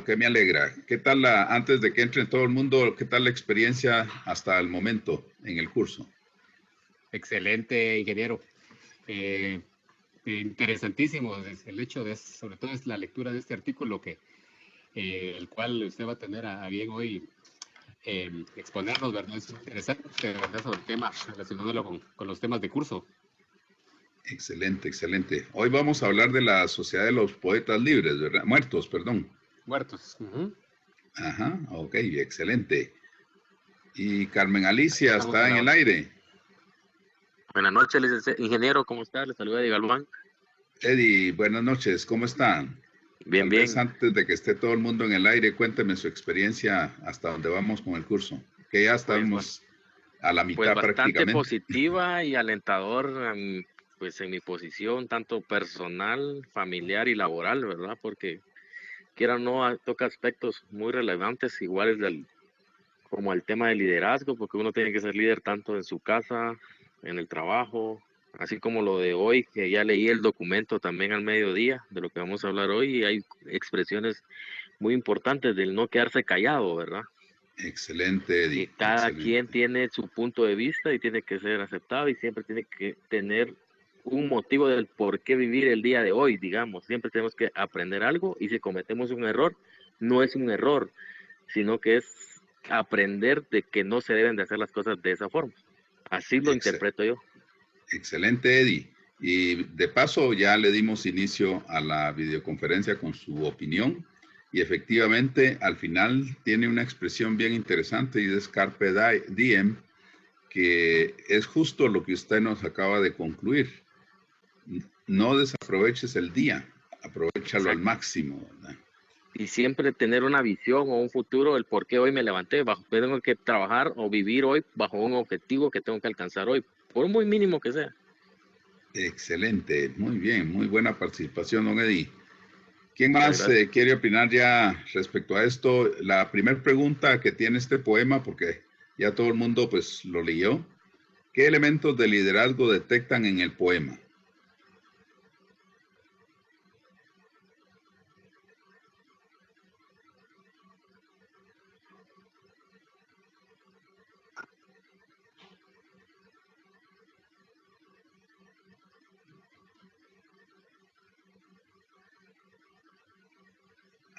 bueno, que me alegra. ¿Qué tal antes de que entre todo el mundo, qué tal la experiencia hasta el momento en el curso? Excelente, ingeniero. Interesantísimo es el hecho de, sobre todo es la lectura de este artículo el cual usted va a tener a bien hoy exponernos, ¿verdad? Es interesante, ¿verdad? Sobre el tema, relacionándolo con los temas de curso. Excelente, excelente. Hoy vamos a hablar de la Sociedad de los Poetas Libres, ¿verdad? Muertos, perdón. Muertos. Ajá, ok, excelente. Y Carmen Alicia está en el aire. Buenas noches, ingeniero, ¿cómo está? Le saluda Eddie Galván. Eddie, buenas noches, ¿cómo están? Bien, Tal bien. vez antes de que esté todo el mundo en el aire, cuénteme su experiencia hasta dónde vamos con el curso, que ya estamos a la mitad pues bastante prácticamente. Positiva y alentador, pues en mi posición, tanto personal, familiar y laboral, ¿verdad? Porque quiera o no, toca aspectos muy relevantes, iguales como el tema del liderazgo, porque uno tiene que ser líder tanto en su casa, en el trabajo, así como lo de hoy, que ya leí el documento también al mediodía, de lo que vamos a hablar hoy, y hay expresiones muy importantes del no quedarse callado, ¿verdad? Excelente, Eddie. Que cada excelente. quien tiene su punto de vista y tiene que ser aceptado y siempre tiene que tener un motivo del por qué vivir el día de hoy, digamos. Siempre tenemos que aprender algo y si cometemos un error, no es un error, sino que es aprender de que no se deben de hacer las cosas de esa forma. Así lo interpreto yo. Excelente, Eddie. Y de paso ya le dimos inicio a la videoconferencia con su opinión y efectivamente al final tiene una expresión bien interesante y es Carpe Diem, que es justo lo que usted nos acaba de concluir. No desaproveches el día, aprovéchalo al máximo, ¿verdad? Y siempre tener una visión o un futuro, el por qué hoy me levanté, tengo que trabajar o vivir hoy bajo un objetivo que tengo que alcanzar hoy, por muy mínimo que sea. Excelente, muy bien, muy buena participación, don Eddie. ¿Quién más quiere opinar ya respecto a esto? La primera pregunta que tiene este poema, porque ya todo el mundo pues lo leyó. ¿Qué elementos de liderazgo detectan en el poema?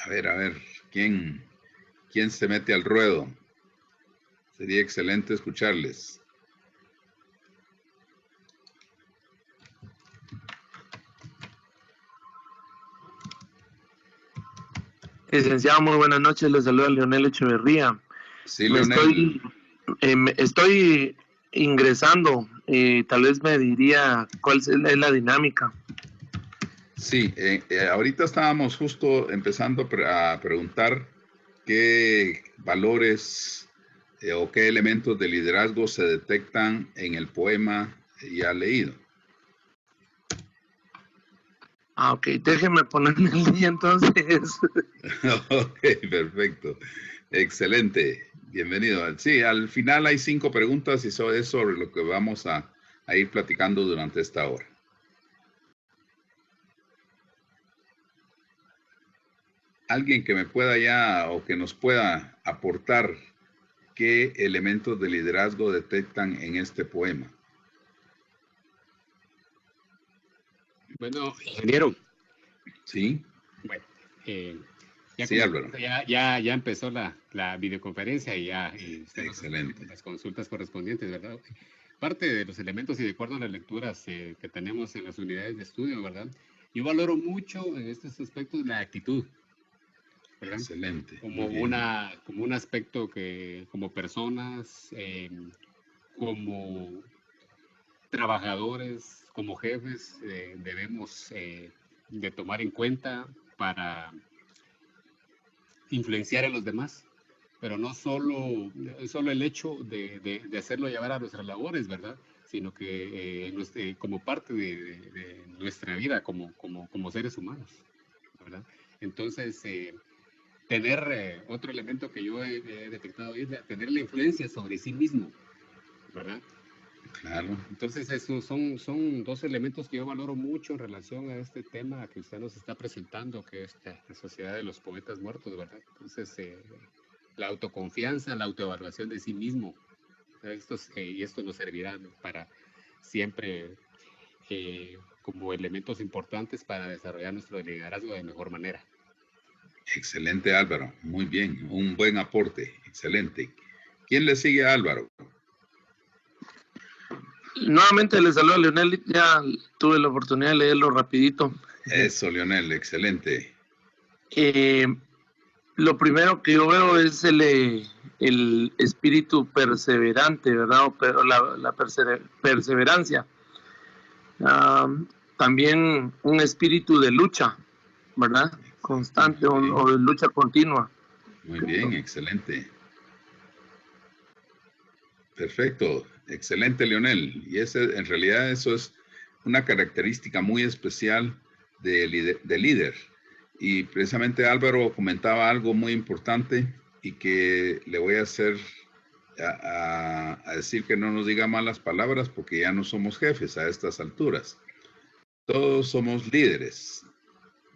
A ver, ¿quién se mete al ruedo? Sería excelente escucharles. Licenciado, muy buenas noches, les saluda Leonel Echeverría. Sí, Leonel. Estoy ingresando, tal vez me diría cuál es la dinámica. Sí, ahorita estábamos justo empezando a preguntar qué valores o qué elementos de liderazgo se detectan en el poema ya leído. Ah, ok, déjeme ponerme el día entonces. Ok, perfecto. Excelente. Bienvenido. Sí, al final hay 5 preguntas y eso es sobre lo que vamos a ir platicando durante esta hora. Alguien que me pueda ya o que nos pueda aportar qué elementos de liderazgo detectan en este poema. Bueno, ingeniero. Sí. Bueno, sí, Álvaro. Ya empezó la videoconferencia y ya excelente. Las consultas correspondientes, ¿verdad? Parte de los elementos y de acuerdo a las lecturas que tenemos en las unidades de estudio, ¿verdad? Yo valoro mucho en estos aspectos la actitud, ¿verdad? Excelente. Como un aspecto que como personas, como trabajadores, como jefes, debemos de tomar en cuenta para influenciar a los demás, pero no solo el hecho de hacerlo llevar a nuestras labores, ¿verdad? Sino que como parte de nuestra vida como seres humanos, ¿verdad? Entonces, tener otro elemento que yo he detectado es tener la influencia sobre sí mismo, ¿verdad? Claro. Entonces, esos son dos elementos que yo valoro mucho en relación a este tema que usted nos está presentando, que es la sociedad de los poetas muertos, ¿verdad? Entonces, la autoconfianza, la autoevaluación de sí mismo, y esto nos servirá, ¿no?, para siempre como elementos importantes para desarrollar nuestro liderazgo de mejor manera. Excelente, Álvaro. Muy bien. Un buen aporte. Excelente. ¿Quién le sigue a Álvaro? Nuevamente le saludo a Leonel, ya tuve la oportunidad de leerlo rapidito. Eso, Leonel, excelente. Lo primero que yo veo es el espíritu perseverante, ¿verdad? Pero la perseverancia. También un espíritu de lucha, ¿verdad? Constante o de lucha continua. Muy bien, excelente. Perfecto, excelente, Leonel. Y en realidad eso es una característica muy especial de líder. Y precisamente Álvaro comentaba algo muy importante y que le voy a hacer a decir que no nos diga malas palabras porque ya no somos jefes a estas alturas. Todos somos líderes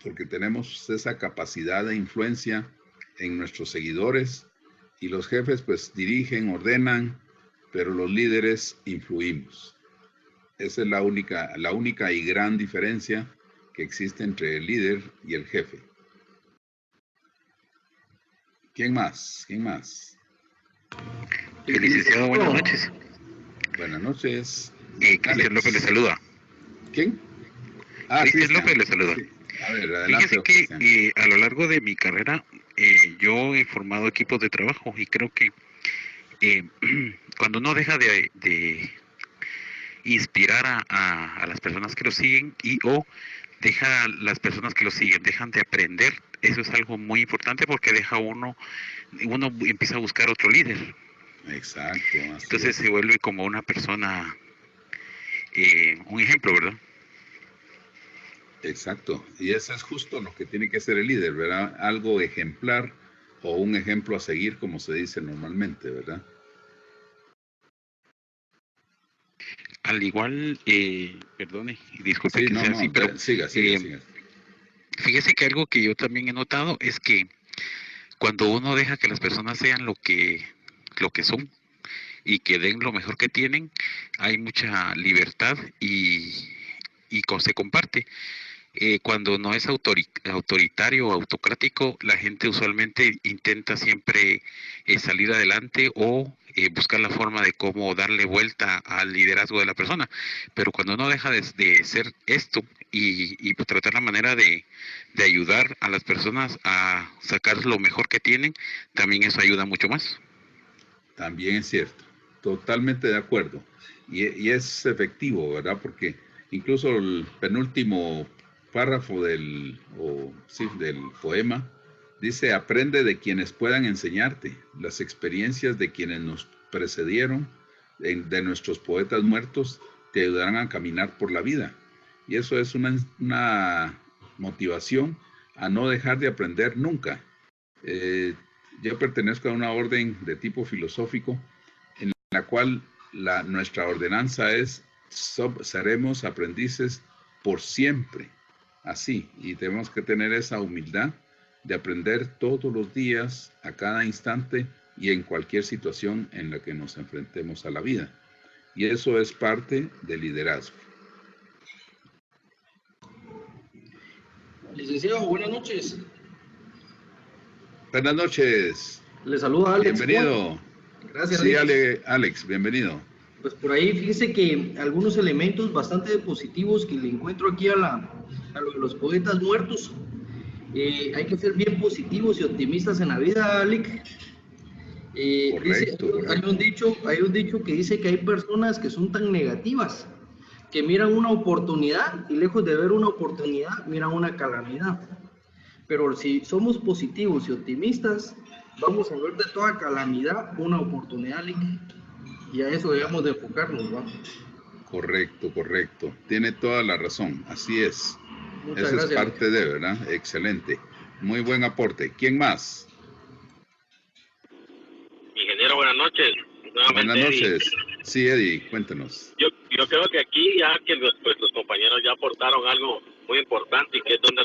porque tenemos esa capacidad de influencia en nuestros seguidores y los jefes pues dirigen, ordenan, pero los líderes influimos. Esa es la única y gran diferencia que existe entre el líder y el jefe. ¿Quién más? ¿Quién más? El licenciado, buenas noches. Buenas noches. Cristian López le saluda. ¿Quién? Cristian López le saluda. Sí. A ver, adelante. Fíjese que a lo largo de mi carrera yo he formado equipos de trabajo y creo que cuando uno deja de inspirar a las personas que lo siguen o deja las personas que lo siguen, dejan de aprender, eso es algo muy importante porque deja uno empieza a buscar otro líder. Exacto. Entonces se vuelve como una persona, un ejemplo, ¿verdad? Exacto. Y eso es justo lo que tiene que ser el líder, ¿verdad? Algo ejemplar o un ejemplo a seguir, como se dice normalmente, ¿verdad? Al igual, perdone, disculpe sí, que sea así, pero siga. Fíjese que algo que yo también he notado es que cuando uno deja que las personas sean lo que son y que den lo mejor que tienen, hay mucha libertad y se comparte. Cuando no es autoritario o autocrático, la gente usualmente intenta siempre salir adelante o buscar la forma de cómo darle vuelta al liderazgo de la persona. Pero cuando uno deja de ser esto y tratar la manera de ayudar a las personas a sacar lo mejor que tienen, también eso ayuda mucho más. También es cierto, totalmente de acuerdo. Y es efectivo, ¿verdad? Porque incluso el penúltimo párrafo del poema dice: aprende de quienes puedan enseñarte, las experiencias de quienes nos precedieron, de nuestros poetas muertos, te ayudarán a caminar por la vida. Y eso es una motivación a no dejar de aprender nunca. Yo pertenezco a una orden de tipo filosófico en la cual nuestra ordenanza es: seremos aprendices por siempre. Así, y tenemos que tener esa humildad de aprender todos los días, a cada instante y en cualquier situación en la que nos enfrentemos a la vida. Y eso es parte del liderazgo. Licenciado, buenas noches. Buenas noches. Le saluda Alex. Bienvenido. Gracias. Sí, Alex, bienvenido. Pues por ahí, fíjese que algunos elementos bastante positivos que le encuentro aquí a lo de los poetas muertos. Hay que ser bien positivos y optimistas en la vida, Alex. Correcto. Hay un dicho que dice que hay personas que son tan negativas que miran una oportunidad y lejos de ver una oportunidad, miran una calamidad. Pero si somos positivos y optimistas, vamos a ver de toda calamidad una oportunidad, Alex. Y a eso debemos de enfocarnos, ¿no? Correcto. Tiene toda la razón, así es. Muchas Eso gracias. Es parte de, ¿verdad? Excelente. Muy buen aporte. ¿Quién más? Ingeniero, buenas noches. Buenas noches. Sí, Eddie, cuéntenos. Yo creo que aquí ya que los compañeros ya aportaron algo muy importante y que es donde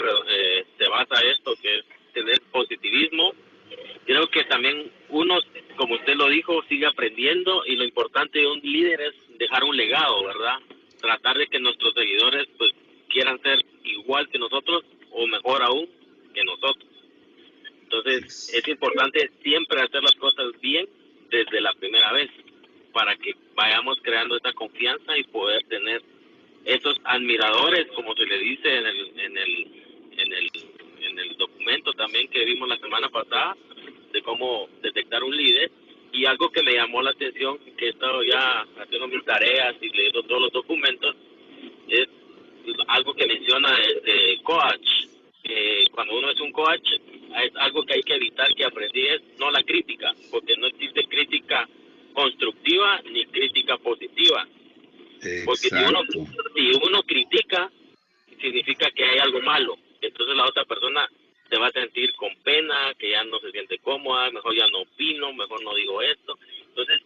se basa esto, que es tener positivismo. Creo que también uno, como usted lo dijo, sigue aprendiendo, y lo importante de un líder es dejar un legado, ¿verdad? Tratar de que nuestros seguidores pues quieran ser igual que nosotros o mejor aún que nosotros. Entonces es importante siempre hacer las cosas bien desde la primera vez para que vayamos creando esa confianza y poder tener esos admiradores, como se le dice en el documento también que vimos la semana pasada, de cómo detectar un líder. Y algo que me llamó la atención, que he estado ya haciendo mis tareas y leyendo todos los documentos, es algo que menciona este coach. Cuando uno es un coach, es algo que hay que evitar, que aprendí, es no la crítica, porque no existe crítica constructiva ni crítica positiva. Porque si uno critica, significa que hay algo malo. Entonces la otra persona se va a sentir con pena, que ya no se siente cómoda, mejor ya no opino, mejor no digo esto. Entonces,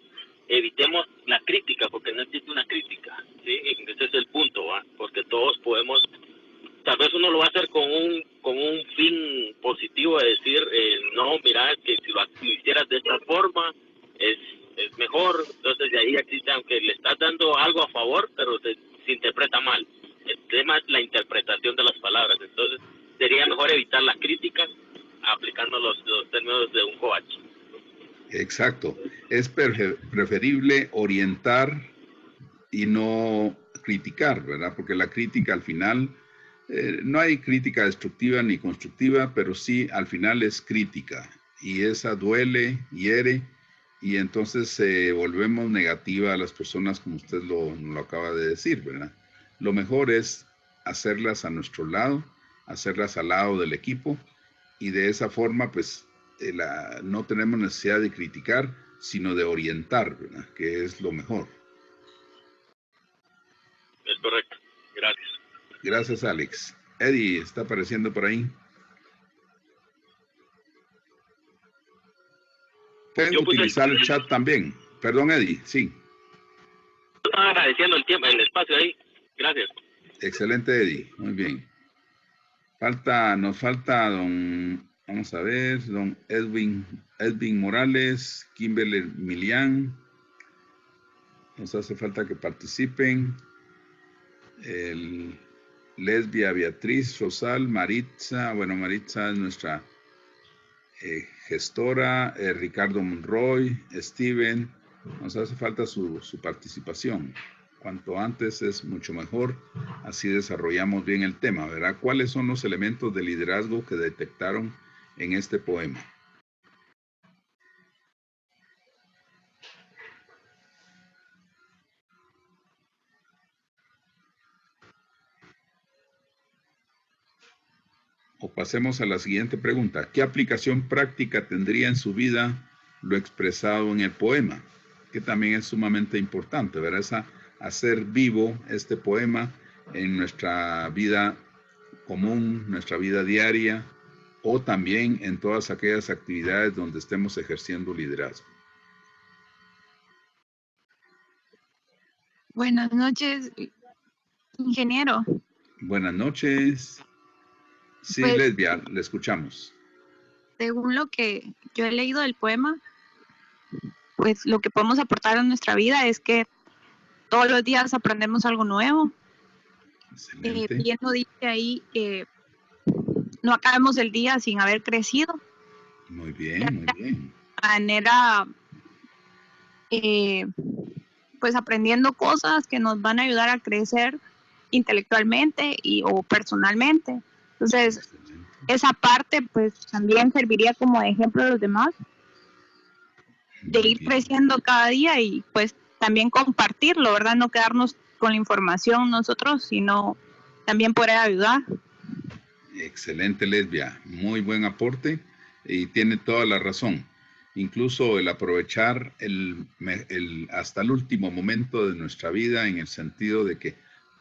evitemos la crítica, porque no existe una crítica, ¿sí? Ese es el punto, ¿va? Porque todos podemos, tal vez uno lo va a hacer con un fin positivo, de decir, no, mira, es que si lo hicieras de esta forma, es mejor. Entonces de ahí existe, aunque le estás dando algo a favor, pero se interpreta mal. El tema es la interpretación de las palabras. Entonces sería mejor evitar la crítica aplicando los términos de un coach. Exacto. Es preferible orientar y no criticar, ¿verdad? Porque la crítica al final, no hay crítica destructiva ni constructiva, pero sí al final es crítica. Y esa duele, hiere, y entonces volvemos negativa a las personas, como usted lo acaba de decir, ¿verdad? Lo mejor es hacerlas a nuestro lado, hacerlas al lado del equipo, y de esa forma, pues, no tenemos necesidad de criticar, sino de orientar, ¿verdad? Que es lo mejor. Es correcto. Gracias. Gracias, Alex. Eddie, ¿está apareciendo por ahí? Pueden utilizar el chat también. Perdón, Eddie, sí. Estaba agradeciendo el tiempo, el espacio ahí. Gracias. Excelente, Eddie. Muy bien. Nos falta vamos a ver, don Edwin Morales, Kimberly Milian. Nos hace falta que participen. Lesbia Beatriz Rosal, Maritza. Bueno, Maritza es nuestra gestora, Ricardo Monroy, Steven. Nos hace falta su participación. Cuanto antes es mucho mejor, así desarrollamos bien el tema, ¿verdad? ¿Cuáles son los elementos de liderazgo que detectaron en este poema? O pasemos a la siguiente pregunta. ¿Qué aplicación práctica tendría en su vida lo expresado en el poema? Que también es sumamente importante, ¿verdad? Hacer vivo este poema en nuestra vida común, nuestra vida diaria, o también en todas aquellas actividades donde estemos ejerciendo liderazgo. Buenas noches, ingeniero. Buenas noches. Sí, Pues, Lesbia, le escuchamos. Según lo que yo he leído del poema, pues lo que podemos aportar a nuestra vida es que todos los días aprendemos algo nuevo. Bien lo dice ahí, no acabemos el día sin haber crecido. Muy bien, muy bien. De manera, pues aprendiendo cosas que nos van a ayudar a crecer intelectualmente o personalmente. Entonces, esa parte pues también serviría como ejemplo a los demás, de ir creciendo cada día y pues también compartirlo, ¿verdad? No quedarnos con la información nosotros, sino también poder ayudar. Excelente, Lesbia. Muy buen aporte y tiene toda la razón. Incluso el aprovechar hasta el último momento de nuestra vida, en el sentido de que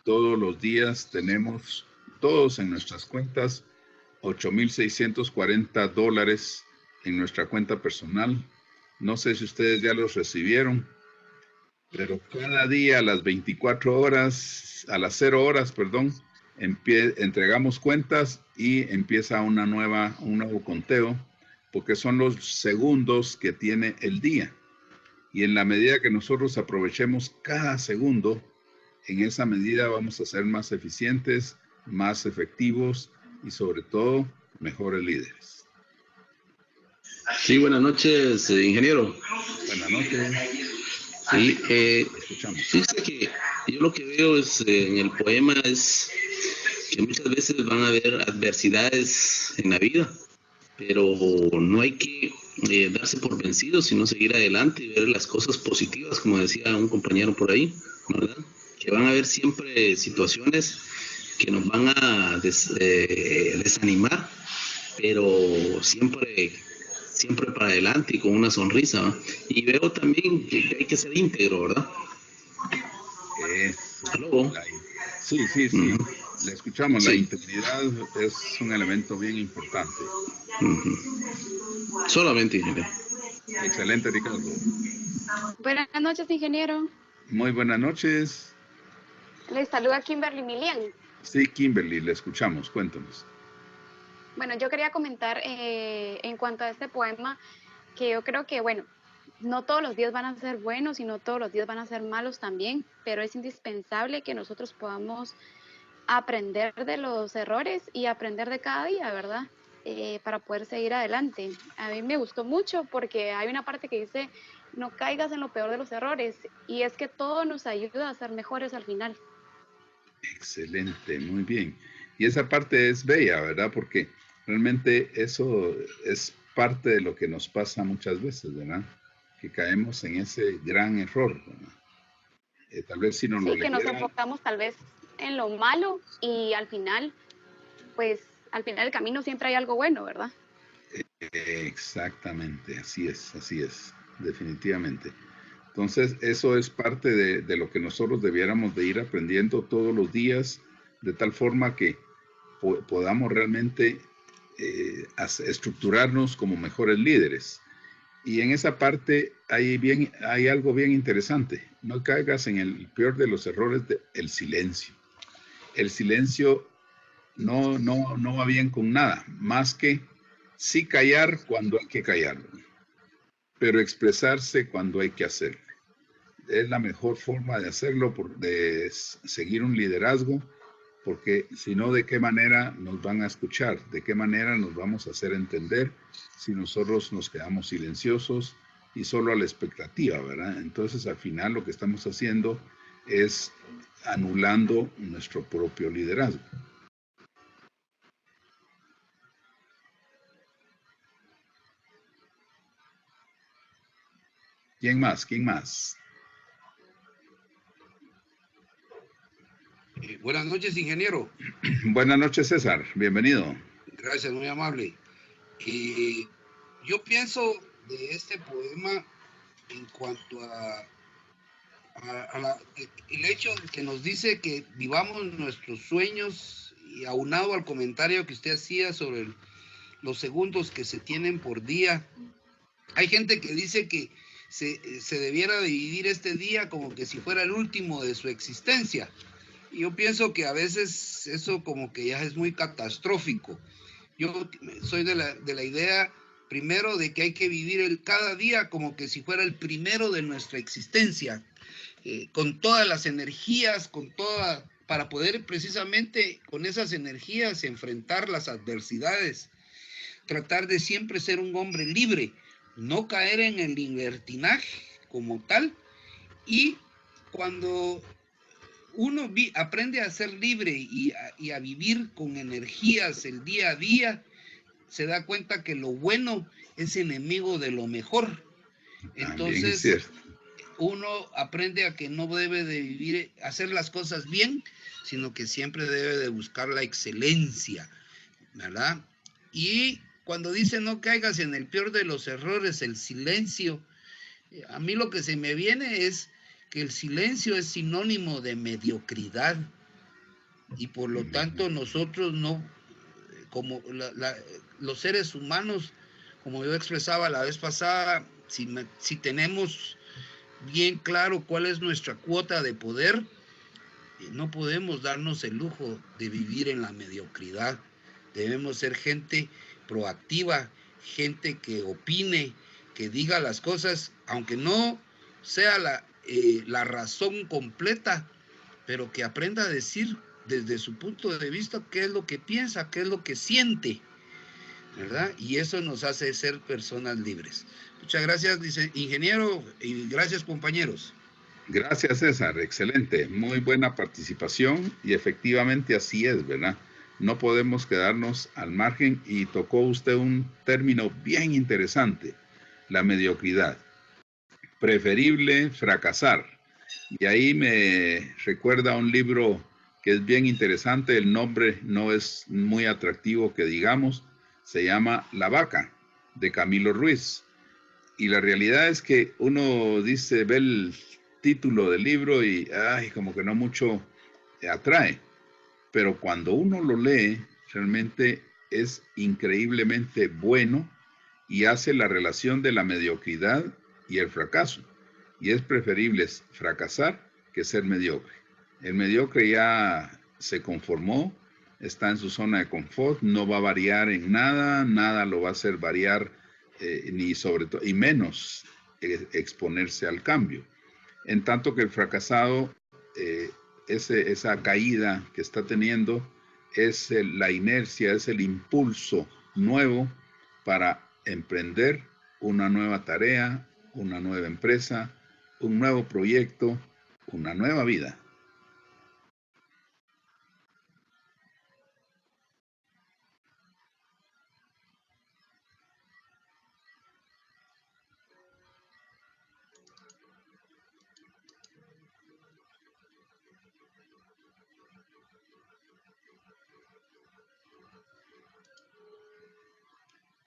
todos los días tenemos, todos en nuestras cuentas, $8,640 en nuestra cuenta personal. No sé si ustedes ya los recibieron. pero cada día a las 24 horas, a las 0 horas, perdón, entregamos cuentas y empieza un nuevo conteo, porque son los segundos que tiene el día. Y en la medida que nosotros aprovechemos cada segundo, en esa medida vamos a ser más eficientes, más efectivos y sobre todo mejores líderes. Sí, buenas noches, ingeniero. Buenas noches. Sí, escuchamos. Fíjese que yo lo que veo es en el poema es que muchas veces van a haber adversidades en la vida, pero no hay que darse por vencidos, sino seguir adelante y ver las cosas positivas, como decía un compañero por ahí, ¿verdad? Que van a haber siempre situaciones que nos van a desanimar, pero siempre para adelante y con una sonrisa, ¿verdad? Y veo también que hay que ser íntegro, ¿verdad? ¿Aló? Sí. Le escuchamos. Sí. La integridad es un elemento bien importante. Solamente, ingeniero. Excelente, Ricardo. Buenas noches, ingeniero. Muy buenas noches. Les saluda Kimberly Milian. Sí, Kimberly, le escuchamos. Cuéntanos. Bueno, yo quería comentar en cuanto a este poema, que yo creo que, bueno, no todos los días van a ser buenos y no todos los días van a ser malos también, pero es indispensable que nosotros podamos aprender de los errores y aprender de cada día, ¿verdad? Para poder seguir adelante. A mí me gustó mucho porque hay una parte que dice, no caigas en lo peor de los errores, y es que todo nos ayuda a ser mejores al final. Excelente, muy bien. Y esa parte es bella, ¿verdad? Porque realmente eso es parte de lo que nos pasa muchas veces, ¿verdad? Que caemos en ese gran error, ¿verdad? Tal vez si no lo leyera, que nos enfocamos tal vez en lo malo y al final, pues, al final del camino siempre hay algo bueno, ¿verdad? Exactamente, así es, definitivamente. Entonces, eso es parte de lo que nosotros debiéramos de ir aprendiendo todos los días, de tal forma que podamos realmente estructurarnos como mejores líderes. Y en esa parte hay algo bien interesante. No caigas en el peor de los errores, el silencio. El silencio no va bien con nada, más que sí callar cuando hay que callarlo, pero expresarse cuando hay que hacerlo. Es la mejor forma de hacerlo, de seguir un liderazgo, porque si no, ¿de qué manera nos van a escuchar? ¿De qué manera nos vamos a hacer entender si nosotros nos quedamos silenciosos y solo a la expectativa, ¿verdad? Entonces, al final, lo que estamos haciendo es anulando nuestro propio liderazgo. ¿Quién más? Buenas noches, ingeniero. Buenas noches, César. Bienvenido. Gracias, muy amable. Yo pienso de este poema en cuanto el hecho de que nos dice que vivamos nuestros sueños, y aunado al comentario que usted hacía sobre los segundos que se tienen por día. Hay gente que dice que se debiera dividir este día como que si fuera el último de su existencia. Y yo pienso que a veces eso como que ya es muy catastrófico. Yo soy de la idea, primero, de que hay que vivir cada día como que si fuera el primero de nuestra existencia, con todas las energías, para poder precisamente con esas energías enfrentar las adversidades, tratar de siempre ser un hombre libre, no caer en el libertinaje como tal. Y cuando uno aprende a ser libre y a vivir con energías el día a día, se da cuenta que lo bueno es enemigo de lo mejor. Entonces, uno aprende a que no debe de hacer las cosas bien, sino que siempre debe de buscar la excelencia, ¿verdad? Y cuando dice no caigas en el peor de los errores, el silencio, a mí lo que se me viene es que el silencio es sinónimo de mediocridad, y por lo tanto nosotros no, como los seres humanos, como yo expresaba la vez pasada, si tenemos bien claro cuál es nuestra cuota de poder, no podemos darnos el lujo de vivir en la mediocridad. Debemos ser gente proactiva, gente que opine, que diga las cosas, aunque no sea la razón completa, pero que aprenda a decir desde su punto de vista qué es lo que piensa, qué es lo que siente, ¿verdad? Y eso nos hace ser personas libres. Muchas gracias, dice ingeniero, y gracias, compañeros. Gracias, César. Excelente. Muy buena participación y efectivamente así es, ¿verdad? No podemos quedarnos al margen y tocó usted un término bien interesante, la mediocridad. Preferible fracasar. Y ahí me recuerda un libro que es bien interesante, el nombre no es muy atractivo que digamos, se llama La Vaca, de Camilo Ruiz. Y la realidad es que uno dice, ve el título del libro y ay, como que no mucho atrae. Pero cuando uno lo lee, realmente es increíblemente bueno y hace la relación de la mediocridad y el fracaso. Y es preferible fracasar que ser mediocre. El mediocre ya se conformó, está en su zona de confort, no va a variar en nada, nada lo va a hacer variar, ni sobre todo, y menos exponerse al cambio. En tanto que el fracasado, esa caída que está teniendo, es la inercia, es el impulso nuevo para emprender una nueva tarea, una nueva empresa, un nuevo proyecto, una nueva vida.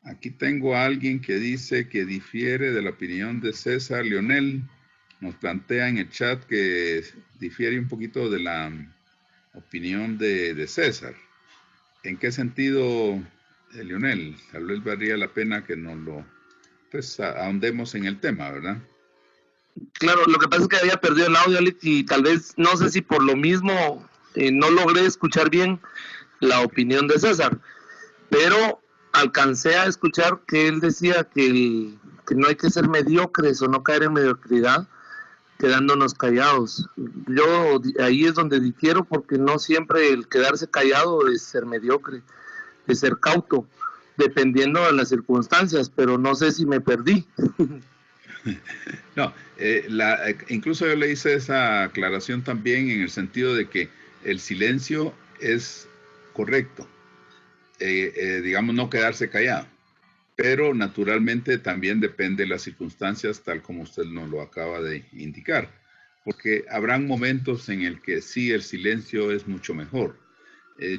Aquí tengo a alguien que dice que difiere de la opinión de César. Leonel nos plantea en el chat que difiere un poquito de la opinión de César. ¿En qué sentido, Leonel? Tal vez valdría la pena que nos lo, pues, ahondemos en el tema, ¿verdad? Claro, lo que pasa es que había perdido el audio, Alex, y tal vez, no sé si por lo mismo no logré escuchar bien la opinión de César, pero alcancé a escuchar que él decía que no hay que ser mediocres o no caer en mediocridad quedándonos callados. Yo ahí es donde difiero, porque no siempre el quedarse callado es ser mediocre, es ser cauto, dependiendo de las circunstancias, pero no sé si me perdí. No, incluso yo le hice esa aclaración también en el sentido de que el silencio es correcto, digamos, no quedarse callado, pero naturalmente también depende de las circunstancias, tal como usted nos lo acaba de indicar, porque habrán momentos en el que sí, el silencio es mucho mejor.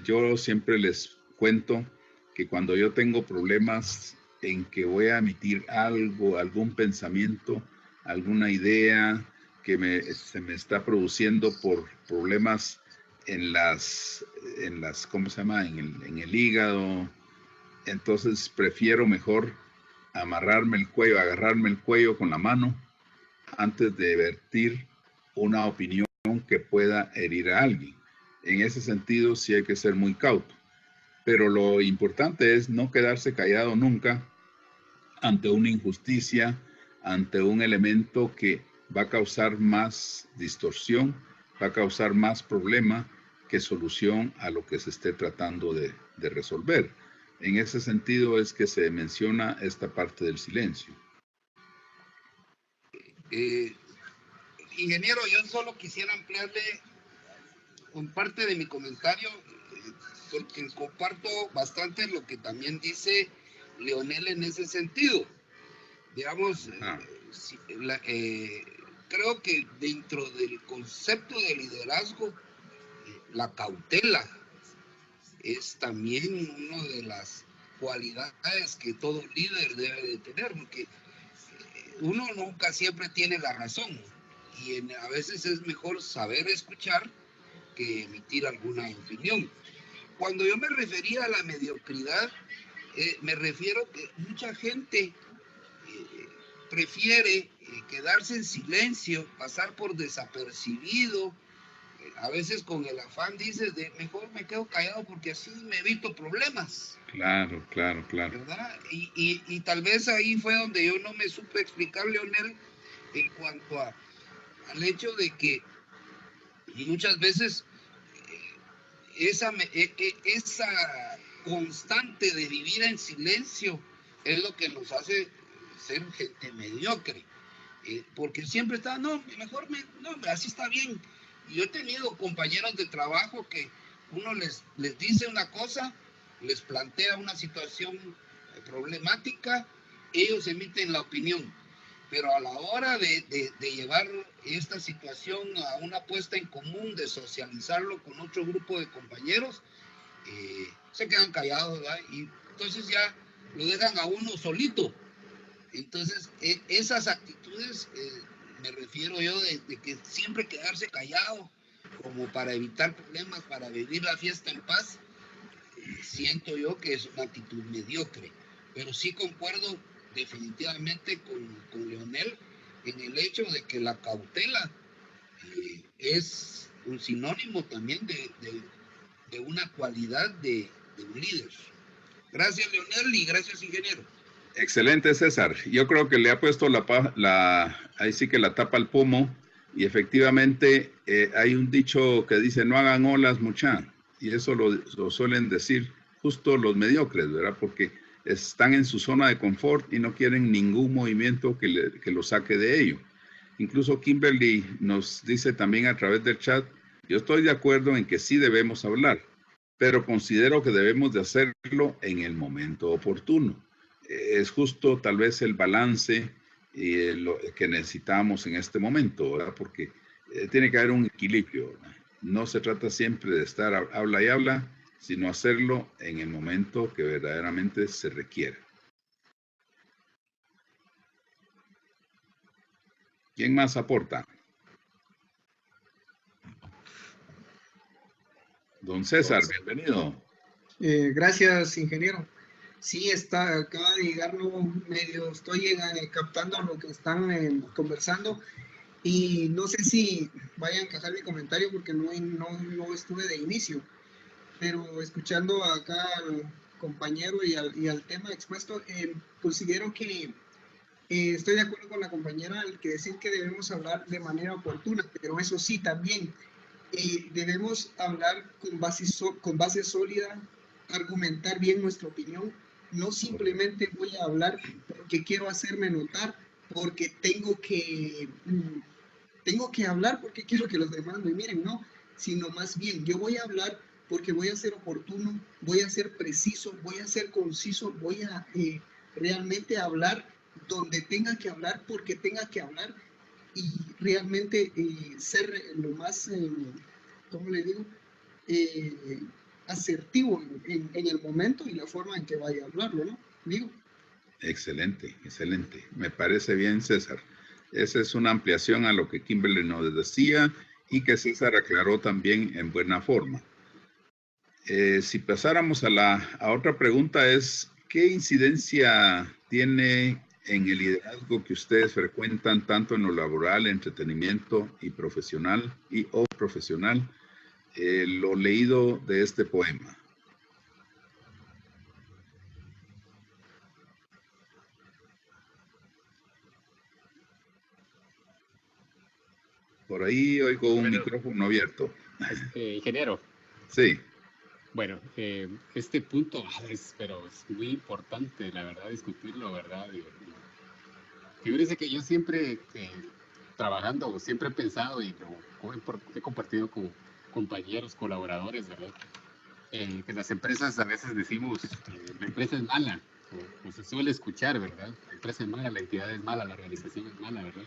Yo siempre les cuento que cuando yo tengo problemas en que voy a emitir algo, algún pensamiento, alguna idea que se me está produciendo por problemas en las ¿cómo se llama? En el hígado, entonces prefiero mejor amarrarme el cuello, agarrarme el cuello con la mano antes de vertir una opinión que pueda herir a alguien. En ese sentido sí hay que ser muy cauto. Pero lo importante es no quedarse callado nunca ante una injusticia, ante un elemento que va a causar más distorsión, va a causar más problema que solución a lo que se esté tratando de resolver. En ese sentido es que se menciona esta parte del silencio. Ingeniero, yo solo quisiera ampliarle con parte de mi comentario, porque comparto bastante lo que también dice Leonel en ese sentido. Digamos, creo que dentro del concepto de liderazgo, la cautela es también una de las cualidades que todo líder debe de tener, porque uno nunca siempre tiene la razón y a veces es mejor saber escuchar que emitir alguna opinión. Cuando yo me refería a la mediocridad, me refiero que mucha gente prefiere quedarse en silencio, pasar por desapercibido, a veces con el afán, dices, de mejor me quedo callado porque así me evito problemas. Claro, claro, claro. ¿Verdad? Y tal vez ahí fue donde yo no me supe explicar, Leonel, en cuanto al hecho de que muchas veces esa constante de vivir en silencio es lo que nos hace ser gente mediocre. Porque siempre está, no, mejor, no, así está bien. Y yo he tenido compañeros de trabajo que uno les dice una cosa, les plantea una situación problemática, ellos emiten la opinión. Pero a la hora de llevar esta situación a una puesta en común, de socializarlo con otro grupo de compañeros, se quedan callados, ¿verdad? Y entonces ya lo dejan a uno solito. Entonces, esas actitudes, me refiero yo de que siempre quedarse callado, como para evitar problemas, para vivir la fiesta en paz, siento yo que es una actitud mediocre. Pero sí concuerdo definitivamente con Leonel en el hecho de que la cautela es un sinónimo también de una cualidad de un líder. Gracias, Leonel, y gracias, ingeniero. Excelente, César. Yo creo que le ha puesto ahí sí que la tapa al pomo, y efectivamente hay un dicho que dice, no hagan olas, mucha, y eso lo suelen decir justo los mediocres, ¿verdad? Porque están en su zona de confort y no quieren ningún movimiento que lo saque de ello. Incluso Kimberly nos dice también a través del chat, yo estoy de acuerdo en que sí debemos hablar, pero considero que debemos de hacerlo en el momento oportuno. Es justo tal vez el balance lo que necesitamos en este momento, ¿verdad? Porque tiene que haber un equilibrio, ¿verdad? No se trata siempre de estar habla y habla, sino hacerlo en el momento que verdaderamente se requiere. ¿Quién más aporta? Don César, bienvenido. Gracias, ingeniero. Sí, acaba de llegarlo medio, estoy captando lo que están conversando, y no sé si vayan a encajar mi comentario porque no estuve de inicio, pero escuchando acá al compañero y al tema expuesto, considero que estoy de acuerdo con la compañera al que decir que debemos hablar de manera oportuna, pero eso sí, también debemos hablar con base sólida, argumentar bien nuestra opinión. No simplemente voy a hablar porque quiero hacerme notar, porque tengo que hablar porque quiero que los demás me miren, no, sino más bien yo voy a hablar porque voy a ser oportuno, voy a ser preciso, voy a ser conciso, voy a realmente hablar donde tenga que hablar, porque tenga que hablar, y realmente ser lo más, ¿cómo le digo? Asertivo en el momento y la forma en que vaya a hablarlo, ¿no? Digo. Excelente, excelente. Me parece bien, César. Esa es una ampliación a lo que Kimberly nos decía y que César aclaró también en buena forma. Si pasáramos a otra pregunta es, ¿qué incidencia tiene en el liderazgo que ustedes frecuentan tanto en lo laboral, entretenimiento y profesional lo leído de este poema? Por ahí oigo un micrófono abierto. Ingeniero. Sí. Bueno, este punto es muy importante, la verdad, discutirlo, ¿verdad? Fíjense que yo siempre, trabajando, siempre he pensado y he compartido con compañeros, colaboradores, ¿verdad? Que las empresas a veces decimos, la empresa es mala, o se suele escuchar, ¿verdad? La empresa es mala, la entidad es mala, la organización es mala, ¿verdad?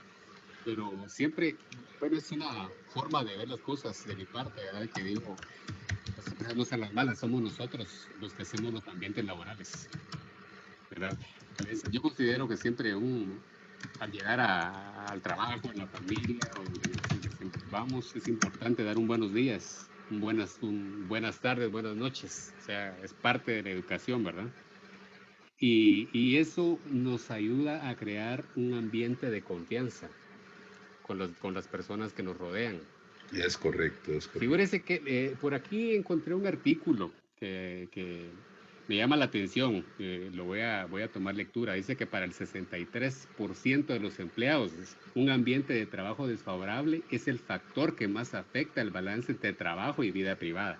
Pero siempre, bueno, es una forma de ver las cosas de mi parte, ¿verdad? Que digo, las empresas no son las malas, somos nosotros los que hacemos los ambientes laborales, ¿verdad? Entonces, yo considero que siempre al llegar al trabajo, en la familia, vamos, es importante dar un buenos días, buenas tardes, buenas noches, o sea, es parte de la educación, ¿verdad? Y eso nos ayuda a crear un ambiente de confianza con las personas que nos rodean. Es correcto, es correcto. Figúrese que por aquí encontré un artículo que me llama la atención, lo voy a tomar lectura. Dice que para el 63% de los empleados, un ambiente de trabajo desfavorable es el factor que más afecta el balance entre trabajo y vida privada,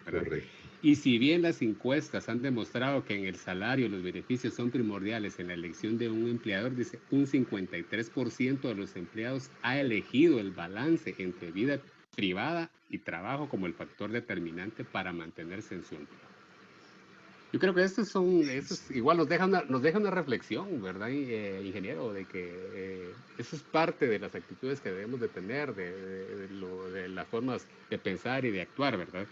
¿verdad? Correcto. Y si bien las encuestas han demostrado que en el salario los beneficios son primordiales en la elección de un empleador, dice, un 53% de los empleados ha elegido el balance entre vida privada y trabajo como el factor determinante para mantenerse en su empleo. Yo creo que estos igual nos deja una reflexión, ¿verdad, ingeniero? De que eso es parte de las actitudes que debemos de tener, de las formas de pensar y de actuar, ¿verdad?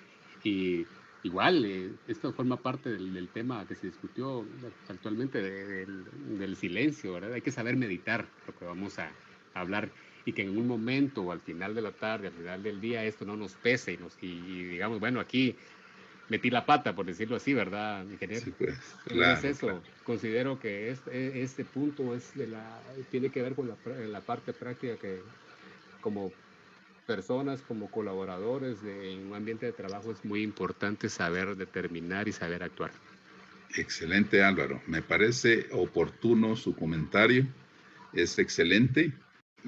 Y igual, esto forma parte del tema que se discutió actualmente del silencio, ¿verdad? Hay que saber meditar lo que vamos a hablar y que en un momento o al final de la tarde, al final del día, esto no nos pese y digamos, bueno, aquí metí la pata, por decirlo así, ¿verdad, ingeniero? Sí, pues, claro, es eso. Claro. Considero que este punto tiene que ver con la parte práctica que como personas, como colaboradores en un ambiente de trabajo es muy importante saber determinar y saber actuar. Excelente, Álvaro. Me parece oportuno su comentario. Es excelente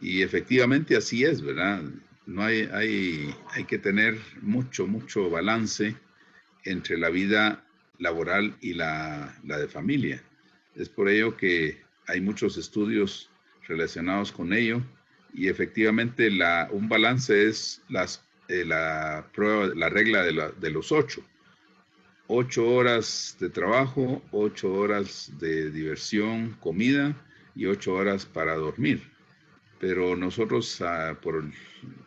y efectivamente así es, ¿verdad? No hay que tener mucho balance entre la vida laboral y la de familia. Es por ello que hay muchos estudios relacionados con ello. Y efectivamente un balance es la regla de los 8. 8 horas de trabajo, 8 horas de diversión, comida y 8 horas para dormir. Pero nosotros, por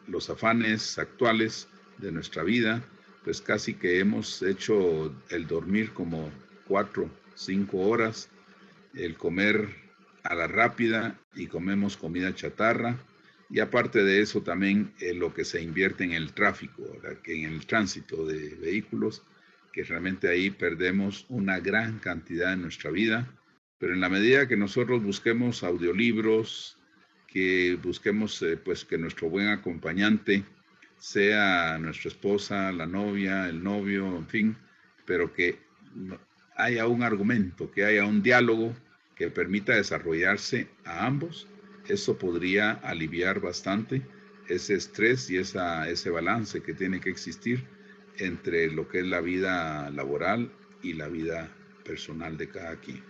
los afanes actuales de nuestra vida, pues casi que hemos hecho el dormir como 4, 5 horas, el comer a la rápida y comemos comida chatarra. Y aparte de eso también lo que se invierte en el tráfico, ¿verdad? Que en el tránsito de vehículos, que realmente ahí perdemos una gran cantidad de nuestra vida. Pero en la medida que nosotros busquemos audiolibros, que busquemos pues que nuestro buen acompañante sea nuestra esposa, la novia, el novio, en fin, pero que haya un argumento, que haya un diálogo que permita desarrollarse a ambos. Eso podría aliviar bastante ese estrés y ese balance que tiene que existir entre lo que es la vida laboral y la vida personal de cada quien.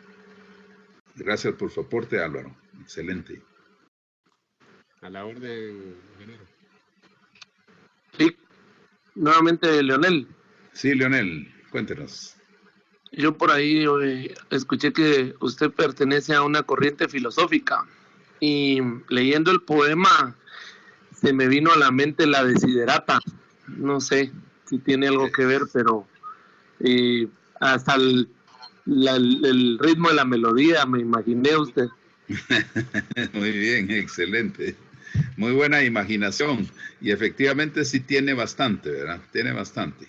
Gracias por su aporte, Álvaro. Excelente. A la orden, ingeniero. Sí, nuevamente, Leonel. Sí, Leonel, cuéntenos. Yo por ahí escuché que usted pertenece a una corriente filosófica. Y leyendo el poema se me vino a la mente la desiderata. No sé si tiene algo que ver, pero hasta el ritmo de la melodía me imaginé usted. Muy bien, excelente. Muy buena imaginación. Y efectivamente sí tiene bastante, ¿verdad? Tiene bastante.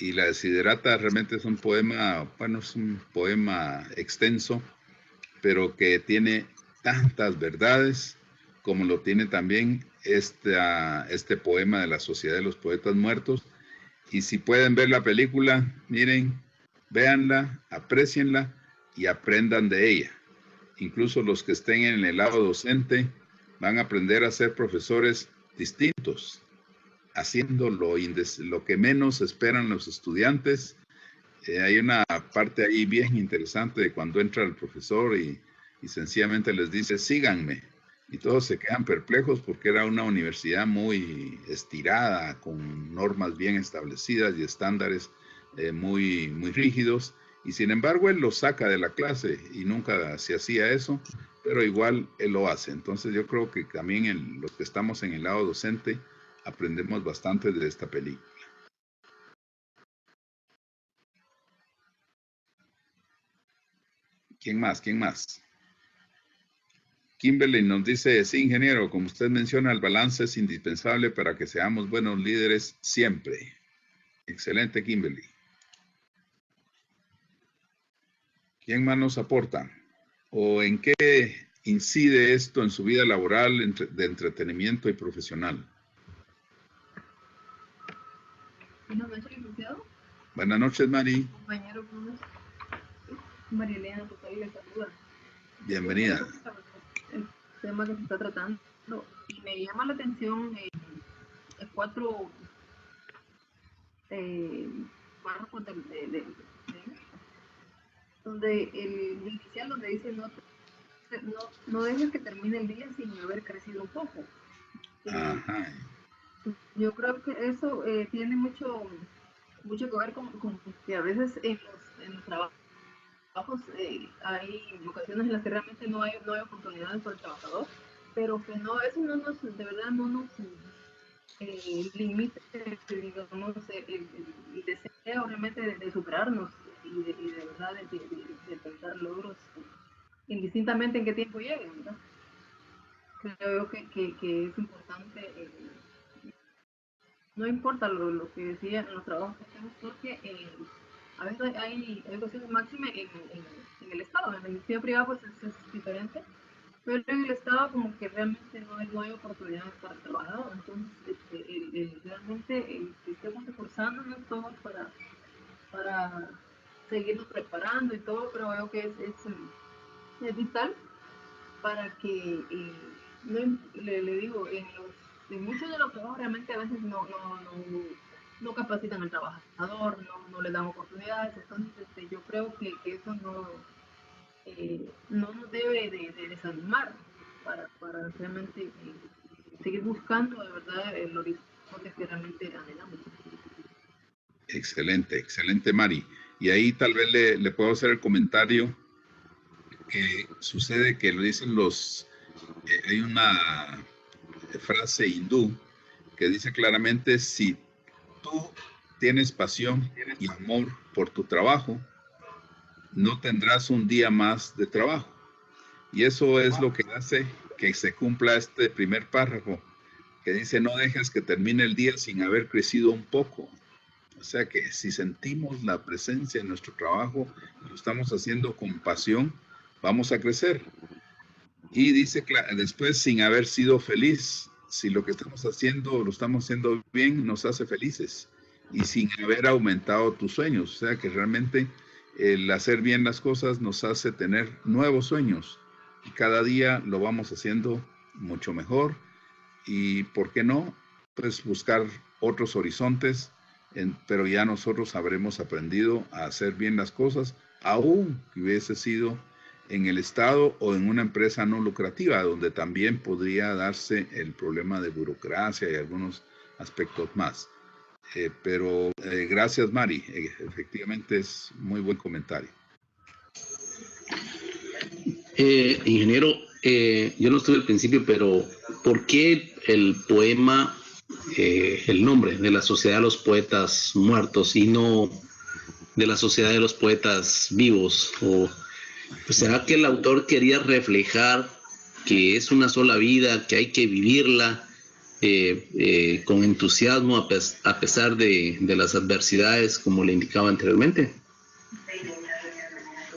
Y la desiderata realmente es un poema, bueno, es un poema extenso, pero que tiene tantas verdades como lo tiene también este poema de la Sociedad de los Poetas Muertos. Y si pueden ver la película, miren, véanla, aprécienla y aprendan de ella. Incluso los que estén en el lado docente van a aprender a ser profesores distintos, haciendo lo que menos esperan los estudiantes. Hay una parte ahí bien interesante de cuando entra el profesor y sencillamente les dice, síganme. Y todos se quedan perplejos porque era una universidad muy estirada, con normas bien establecidas y estándares muy rígidos. Y sin embargo, él los saca de la clase y nunca se hacía eso, pero igual él lo hace. Entonces yo creo que también los que estamos en el lado docente aprendemos bastante de esta película. ¿Quién más? ¿Quién más? Kimberly nos dice, sí, ingeniero, como usted menciona, el balance es indispensable para que seamos buenos líderes siempre. Excelente, Kimberly. ¿Quién más nos aporta? ¿O en qué incide esto en su vida laboral de entretenimiento y profesional? Buenas noches, licenciado. Buenas noches, Mari. Compañero, ¿cómo es? María Elena Total le saluda. Bienvenida. El tema que se está tratando, y me llama la atención 4 párrafos donde el inicial, donde dice no dejes que termine el día sin haber crecido un poco. Ajá. Yo creo que eso tiene mucho que ver con que a veces en los trabajos hay ocasiones en las que realmente no hay oportunidades para el trabajador, pero que no, eso no nos, de verdad no nos limite, digamos, el deseo realmente de superarnos y de verdad de pensar logros indistintamente en qué tiempo lleguen, ¿verdad? Creo que es importante, no importa lo que decía en los trabajos que hacemos, porque a veces hay ocasiones máximas en el Estado. En la iniciativa privada pues es diferente, pero en el Estado como que realmente no hay oportunidades para el trabajador. Entonces realmente estamos esforzándonos todos para seguirnos preparando y todo, pero veo que es vital para que le digo, en muchos de los trabajos realmente a veces no capacitan al trabajador, no le dan oportunidades. Entonces yo creo que eso no nos debe de desanimar para realmente seguir buscando de verdad el horizonte que realmente anhelamos. Excelente, excelente, Mari. Y ahí tal vez le puedo hacer el comentario que sucede que lo dicen hay una frase hindú que dice claramente: si tú tienes pasión y amor por tu trabajo, no tendrás un día más de trabajo. Y eso es lo que hace que se cumpla este primer párrafo, que dice: no dejes que termine el día sin haber crecido un poco. O sea que si sentimos la presencia en nuestro trabajo, lo estamos haciendo con pasión, vamos a crecer. Y dice después, sin haber sido feliz. Si lo que estamos haciendo lo estamos haciendo bien, nos hace felices. Y sin haber aumentado tus sueños. O sea que realmente el hacer bien las cosas nos hace tener nuevos sueños. Y cada día lo vamos haciendo mucho mejor. Y ¿por qué no? Pues buscar otros horizontes. Pero ya nosotros habremos aprendido a hacer bien las cosas, aún que hubiese sido en el Estado o en una empresa no lucrativa, donde también podría darse el problema de burocracia y algunos aspectos más. Pero gracias, Mari. Efectivamente es muy buen comentario. Ingeniero, yo no estuve al principio, pero ¿por qué el poema, el nombre de la Sociedad de los Poetas Muertos y no de la Sociedad de los Poetas Vivos? ¿O pues, será que el autor quería reflejar que es una sola vida, que hay que vivirla con entusiasmo a pesar de las adversidades, como le indicaba anteriormente?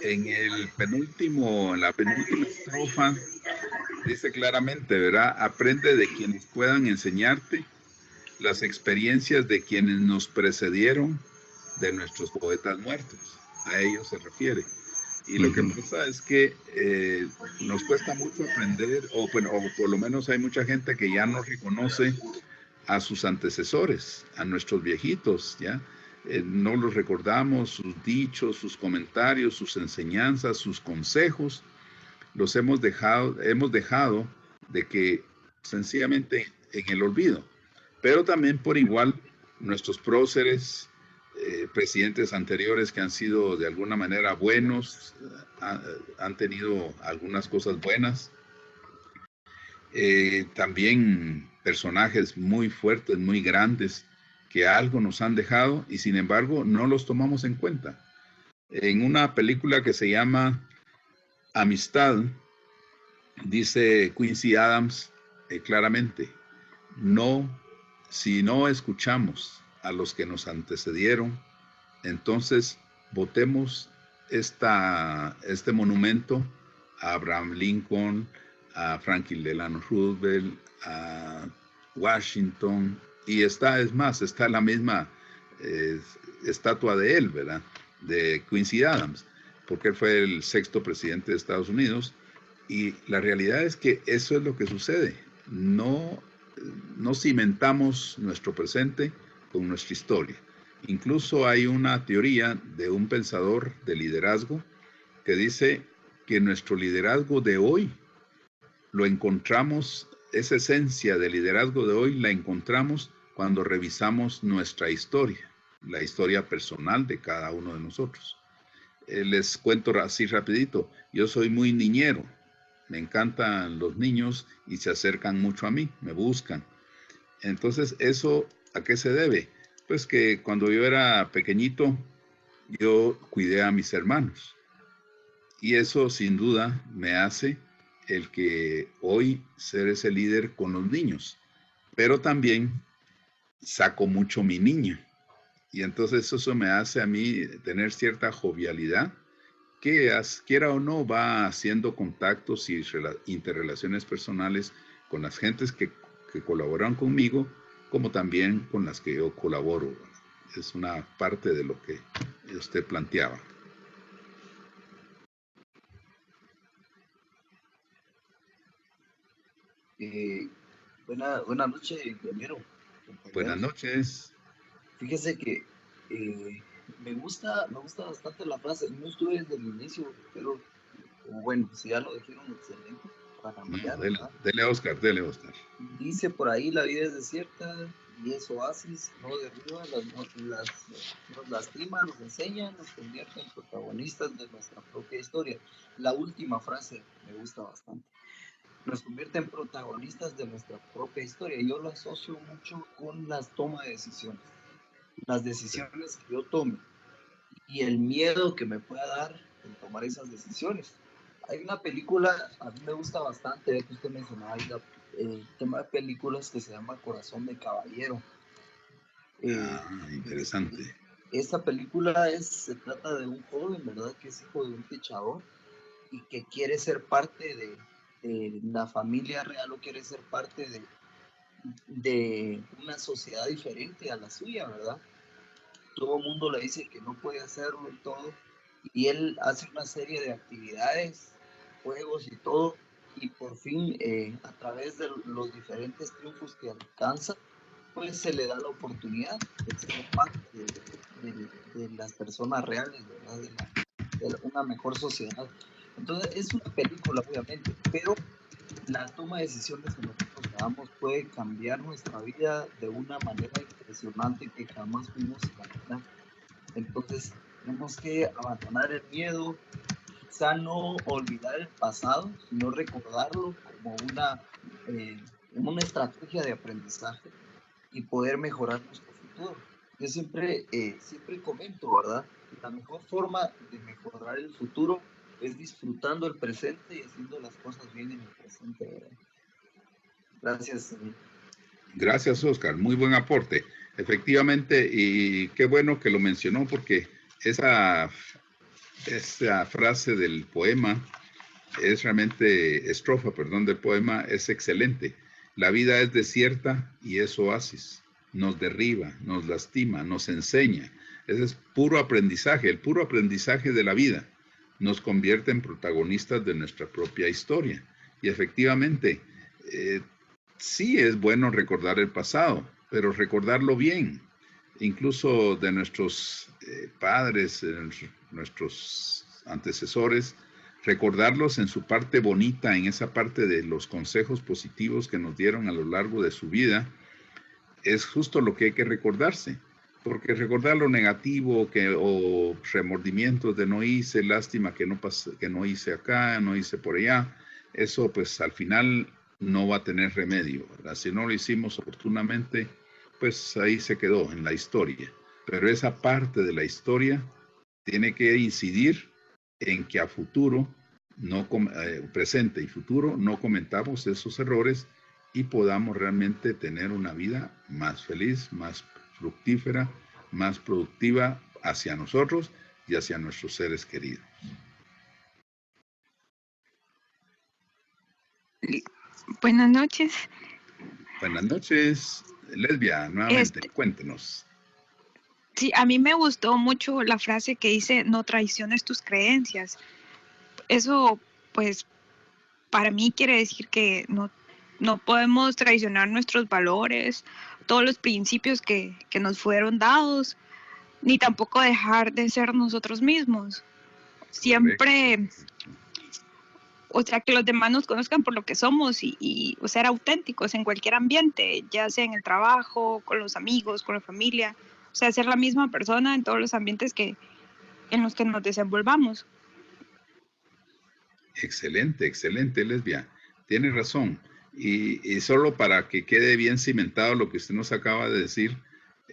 En la penúltima estrofa dice claramente, ¿verdad? Aprende de quienes puedan enseñarte las experiencias de quienes nos precedieron, de nuestros poetas muertos. A ellos se refiere. Y lo que pasa es que nos cuesta mucho aprender, o por lo menos hay mucha gente que ya no reconoce a sus antecesores, a nuestros viejitos, ¿ya? No los recordamos, sus dichos, sus comentarios, sus enseñanzas, sus consejos, los hemos dejado de que sencillamente en el olvido. Pero también por igual nuestros próceres, presidentes anteriores que han sido de alguna manera buenos, han tenido algunas cosas buenas. También personajes muy fuertes, muy grandes, que algo nos han dejado y sin embargo no los tomamos en cuenta. En una película que se llama Amistad, dice Quincy Adams claramente: si no escuchamos a los que nos antecedieron, entonces votemos este monumento a Abraham Lincoln, a Franklin Delano Roosevelt, a Washington, y está la misma estatua de él, ¿verdad? De Quincy Adams, porque él fue el 6º presidente de Estados Unidos, y la realidad es que eso es lo que sucede. No cimentamos nuestro presente con nuestra historia. Incluso hay una teoría de un pensador de liderazgo que dice que nuestro liderazgo de hoy lo encontramos, esa esencia del liderazgo de hoy la encontramos cuando revisamos nuestra historia, la historia personal de cada uno de nosotros. Les cuento así rapidito, yo soy muy niñero, me encantan los niños y se acercan mucho a mí, me buscan. Entonces, ¿eso a qué se debe? Pues que cuando yo era pequeñito, yo cuidé a mis hermanos. Y eso sin duda me hace el que hoy ser ese líder con los niños. Pero también saco mucho mi niño. Y entonces eso me hace a mí tener cierta jovialidad que, quiera o no, va haciendo contactos y interrelaciones personales con las gentes que colaboran conmigo, como también con las que yo colaboro. Es una parte de lo que usted planteaba. Buenas noches, ingeniero. Buenas noches. Fíjese que me gusta bastante la frase. No estuve desde el inicio, pero bueno, si ya lo dijeron, excelente. Para cambiar, dele Oscar. Dice por ahí: la vida es desierta y es oasis, no derriba, nos lastima, nos enseña, nos convierte en protagonistas de nuestra propia historia. La última frase me gusta bastante. Nos convierte en protagonistas de nuestra propia historia. Yo lo asocio mucho con las tomas de decisiones. Las decisiones que yo tome y el miedo que me pueda dar en tomar esas decisiones. Hay una película, a mí me gusta bastante, que usted mencionaba el tema de películas, que se llama Corazón de Caballero. Interesante. Esta película se trata de un joven, ¿verdad?, que es hijo de un techador y que quiere ser parte de la familia real, o quiere ser parte de una sociedad diferente a la suya, ¿verdad? Todo el mundo le dice que no puede hacerlo y todo, y él hace una serie de actividades, juegos y todo, y por fin, a través de los diferentes triunfos que alcanza, pues se le da la oportunidad de ser parte de las personas reales, ¿verdad? De una mejor sociedad. Entonces es una película, obviamente, pero la toma de decisiones que nosotros hagamos puede cambiar nuestra vida de una manera impresionante que jamás pudimos imaginar. Entonces tenemos que abandonar el miedo, quizá no olvidar el pasado, sino recordarlo como una estrategia de aprendizaje y poder mejorar nuestro futuro. Yo siempre comento, ¿verdad? La mejor forma de mejorar el futuro es disfrutando el presente y haciendo las cosas bien en el presente, ¿verdad? Gracias. Gracias, Oscar. Muy buen aporte. Efectivamente, y qué bueno que lo mencionó, porque esa frase del poema es realmente, estrofa, perdón, del poema es excelente. La vida es desierta y es oasis. Nos derriba, nos lastima, nos enseña. Ese es puro aprendizaje, el puro aprendizaje de la vida. Nos convierte en protagonistas de nuestra propia historia. Y efectivamente, sí es bueno recordar el pasado, pero recordarlo bien. Incluso de nuestros padres, nuestros antecesores, recordarlos en su parte bonita, en esa parte de los consejos positivos que nos dieron a lo largo de su vida, es justo lo que hay que recordarse. Porque recordar lo negativo o remordimientos de no hice, lástima que no hice acá, no hice por allá, eso pues al final no va a tener remedio, ¿verdad? Si no lo hicimos oportunamente, pues ahí se quedó en la historia. Pero esa parte de la historia tiene que incidir en que a futuro, presente y futuro, no cometamos esos errores y podamos realmente tener una vida más feliz, más fructífera, más productiva hacia nosotros y hacia nuestros seres queridos. Buenas noches. Buenas noches, Lesbia, nuevamente, cuéntenos. Sí, a mí me gustó mucho la frase que dice, no traiciones tus creencias. Eso, pues, para mí quiere decir que no podemos traicionar nuestros valores, todos los principios que nos fueron dados, ni tampoco dejar de ser nosotros mismos. Siempre, o sea, que los demás nos conozcan por lo que somos y ser auténticos en cualquier ambiente, ya sea en el trabajo, con los amigos, con la familia. O sea, ser la misma persona en todos los ambientes en los que nos desenvolvamos. Excelente, excelente, Lesbia. Tiene razón. Y solo para que quede bien cimentado lo que usted nos acaba de decir,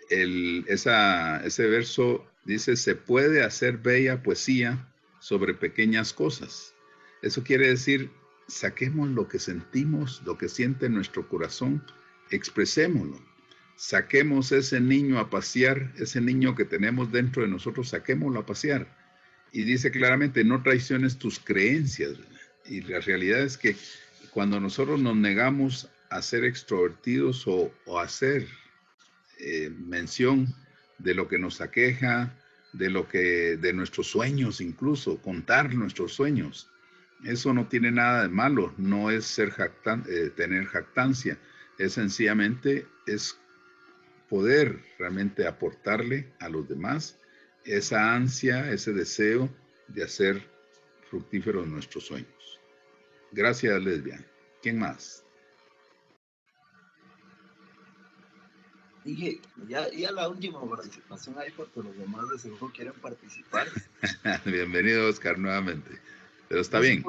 ese verso dice, se puede hacer bella poesía sobre pequeñas cosas. Eso quiere decir, saquemos lo que sentimos, lo que siente nuestro corazón, expresémoslo. Saquemos ese niño a pasear, ese niño que tenemos dentro de nosotros, saquémoslo a pasear. Y dice claramente, no traiciones tus creencias. Y la realidad es que cuando nosotros nos negamos a ser extrovertidos o a hacer mención de lo que nos aqueja, de nuestros sueños incluso, contar nuestros sueños, eso no tiene nada de malo, no es tener jactancia, es sencillamente poder realmente aportarle a los demás esa ansia, ese deseo de hacer fructíferos nuestros sueños. Gracias, Lesbia. ¿Quién más? Dije, ya la última participación ahí porque los demás de seguro quieren participar. Bienvenido, Oscar, nuevamente. Pero está bien.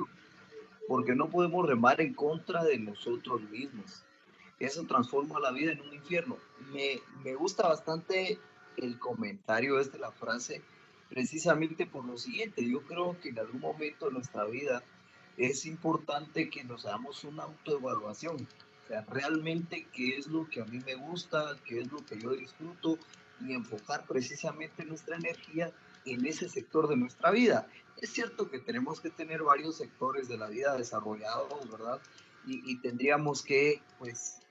Porque no podemos remar en contra de nosotros mismos. Eso transforma la vida en un infierno. Me gusta bastante el comentario la frase, precisamente por lo siguiente. Yo creo que en algún momento de nuestra vida es importante que nos hagamos una autoevaluación. O sea, realmente qué es lo que a mí me gusta, qué es lo que yo disfruto y enfocar precisamente nuestra energía en ese sector de nuestra vida. Es cierto que tenemos que tener varios sectores de la vida desarrollados, ¿verdad? Y tendríamos que, pues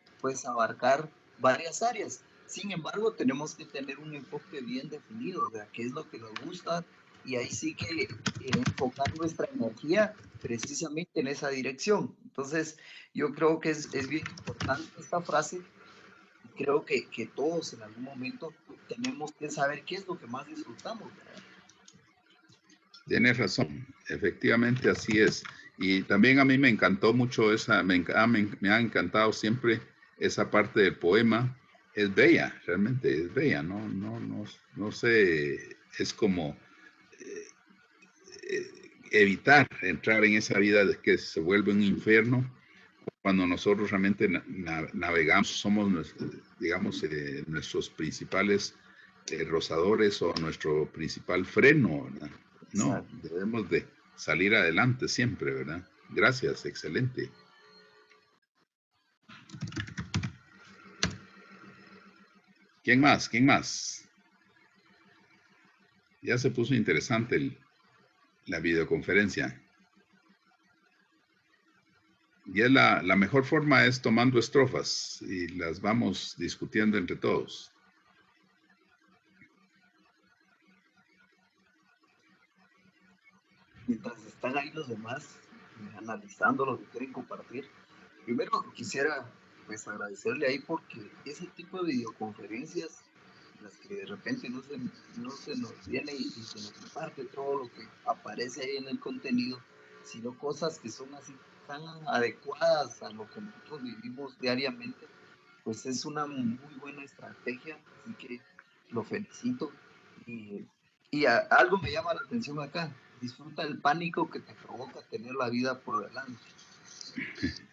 abarcar varias áreas. Sin embargo, tenemos que tener un enfoque bien definido, de qué es lo que nos gusta, y ahí sí que enfocar nuestra energía precisamente en esa dirección. Entonces, yo creo que es bien importante esta frase. Creo que todos en algún momento tenemos que saber qué es lo que más disfrutamos, ¿verdad? Tienes razón, efectivamente así es. Y también a mí me encantó mucho me ha encantado siempre esa parte del poema. Es bella, realmente es bella, no sé, es como evitar entrar en esa vida de que se vuelve un infierno cuando nosotros realmente navegamos, somos, digamos, nuestros principales rozadores o nuestro principal freno, ¿verdad? No, debemos de salir adelante siempre, ¿verdad? Gracias, excelente. ¿Quién más? ¿Quién más? Ya se puso interesante la videoconferencia. Y es la mejor forma es tomando estrofas y las vamos discutiendo entre todos. Mientras están ahí los demás analizando lo que quieren compartir, primero quisiera pues agradecerle ahí porque ese tipo de videoconferencias, las que de repente no se nos viene y se nos comparte todo lo que aparece ahí en el contenido, sino cosas que son así tan adecuadas a lo que nosotros vivimos diariamente, pues es una muy buena estrategia, así que lo felicito. Y algo me llama la atención acá: disfruta el pánico que te provoca tener la vida por delante.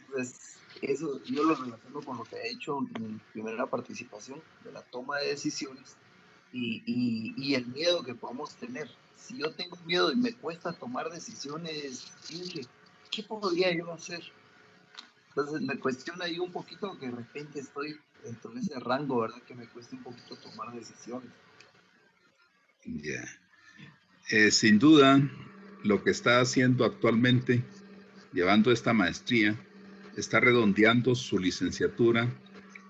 Entonces, eso yo lo relaciono con lo que he hecho en mi primera participación, de la toma de decisiones y el miedo que podemos tener. Si yo tengo miedo y me cuesta tomar decisiones, ¿qué podría yo hacer? Entonces me cuestiona ahí un poquito que de repente estoy dentro de ese rango, ¿verdad? Que me cuesta un poquito tomar decisiones. Ya. Sin duda, lo que está haciendo actualmente, llevando esta maestría, está redondeando su licenciatura,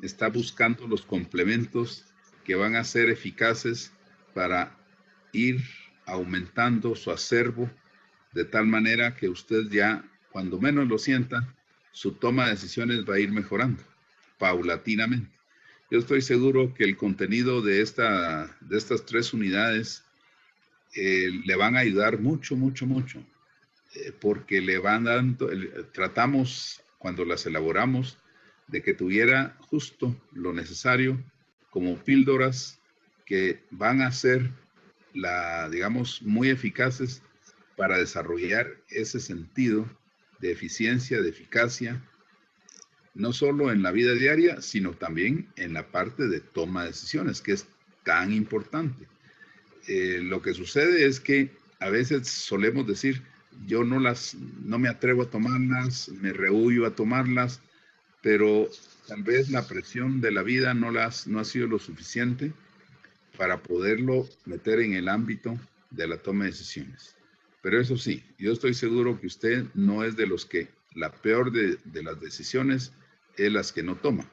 está buscando los complementos que van a ser eficaces para ir aumentando su acervo, de tal manera que usted ya, cuando menos lo sienta, su toma de decisiones va a ir mejorando paulatinamente. Yo estoy seguro que el contenido de estas 3 unidades le van a ayudar mucho, porque le van dando, tratamos cuando las elaboramos de que tuviera justo lo necesario como píldoras que van a ser, digamos, muy eficaces para desarrollar ese sentido de eficiencia, de eficacia, no solo en la vida diaria, sino también en la parte de toma de decisiones, que es tan importante. Lo que sucede es que a veces solemos decir, yo no me atrevo a tomarlas, me rehúyo a tomarlas, pero tal vez la presión de la vida no ha sido lo suficiente para poderlo meter en el ámbito de la toma de decisiones. Pero eso sí, yo estoy seguro que usted no es de los que la peor de las decisiones es las que no toma.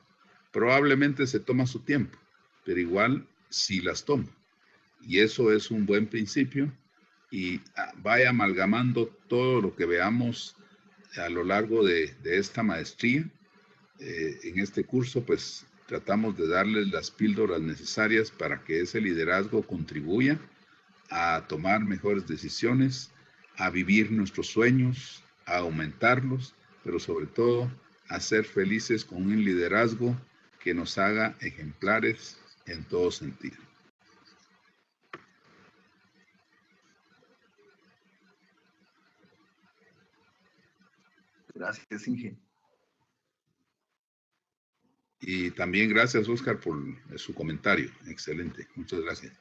Probablemente se toma su tiempo, pero igual sí las toma. Y eso es un buen principio, y vaya amalgamando todo lo que veamos a lo largo de esta maestría. En este curso, pues, tratamos de darles las píldoras necesarias para que ese liderazgo contribuya a tomar mejores decisiones, a vivir nuestros sueños, a aumentarlos, pero sobre todo a ser felices con un liderazgo que nos haga ejemplares en todo sentido. Gracias, Inge. Y también gracias, Oscar, por su comentario. Excelente. Muchas gracias.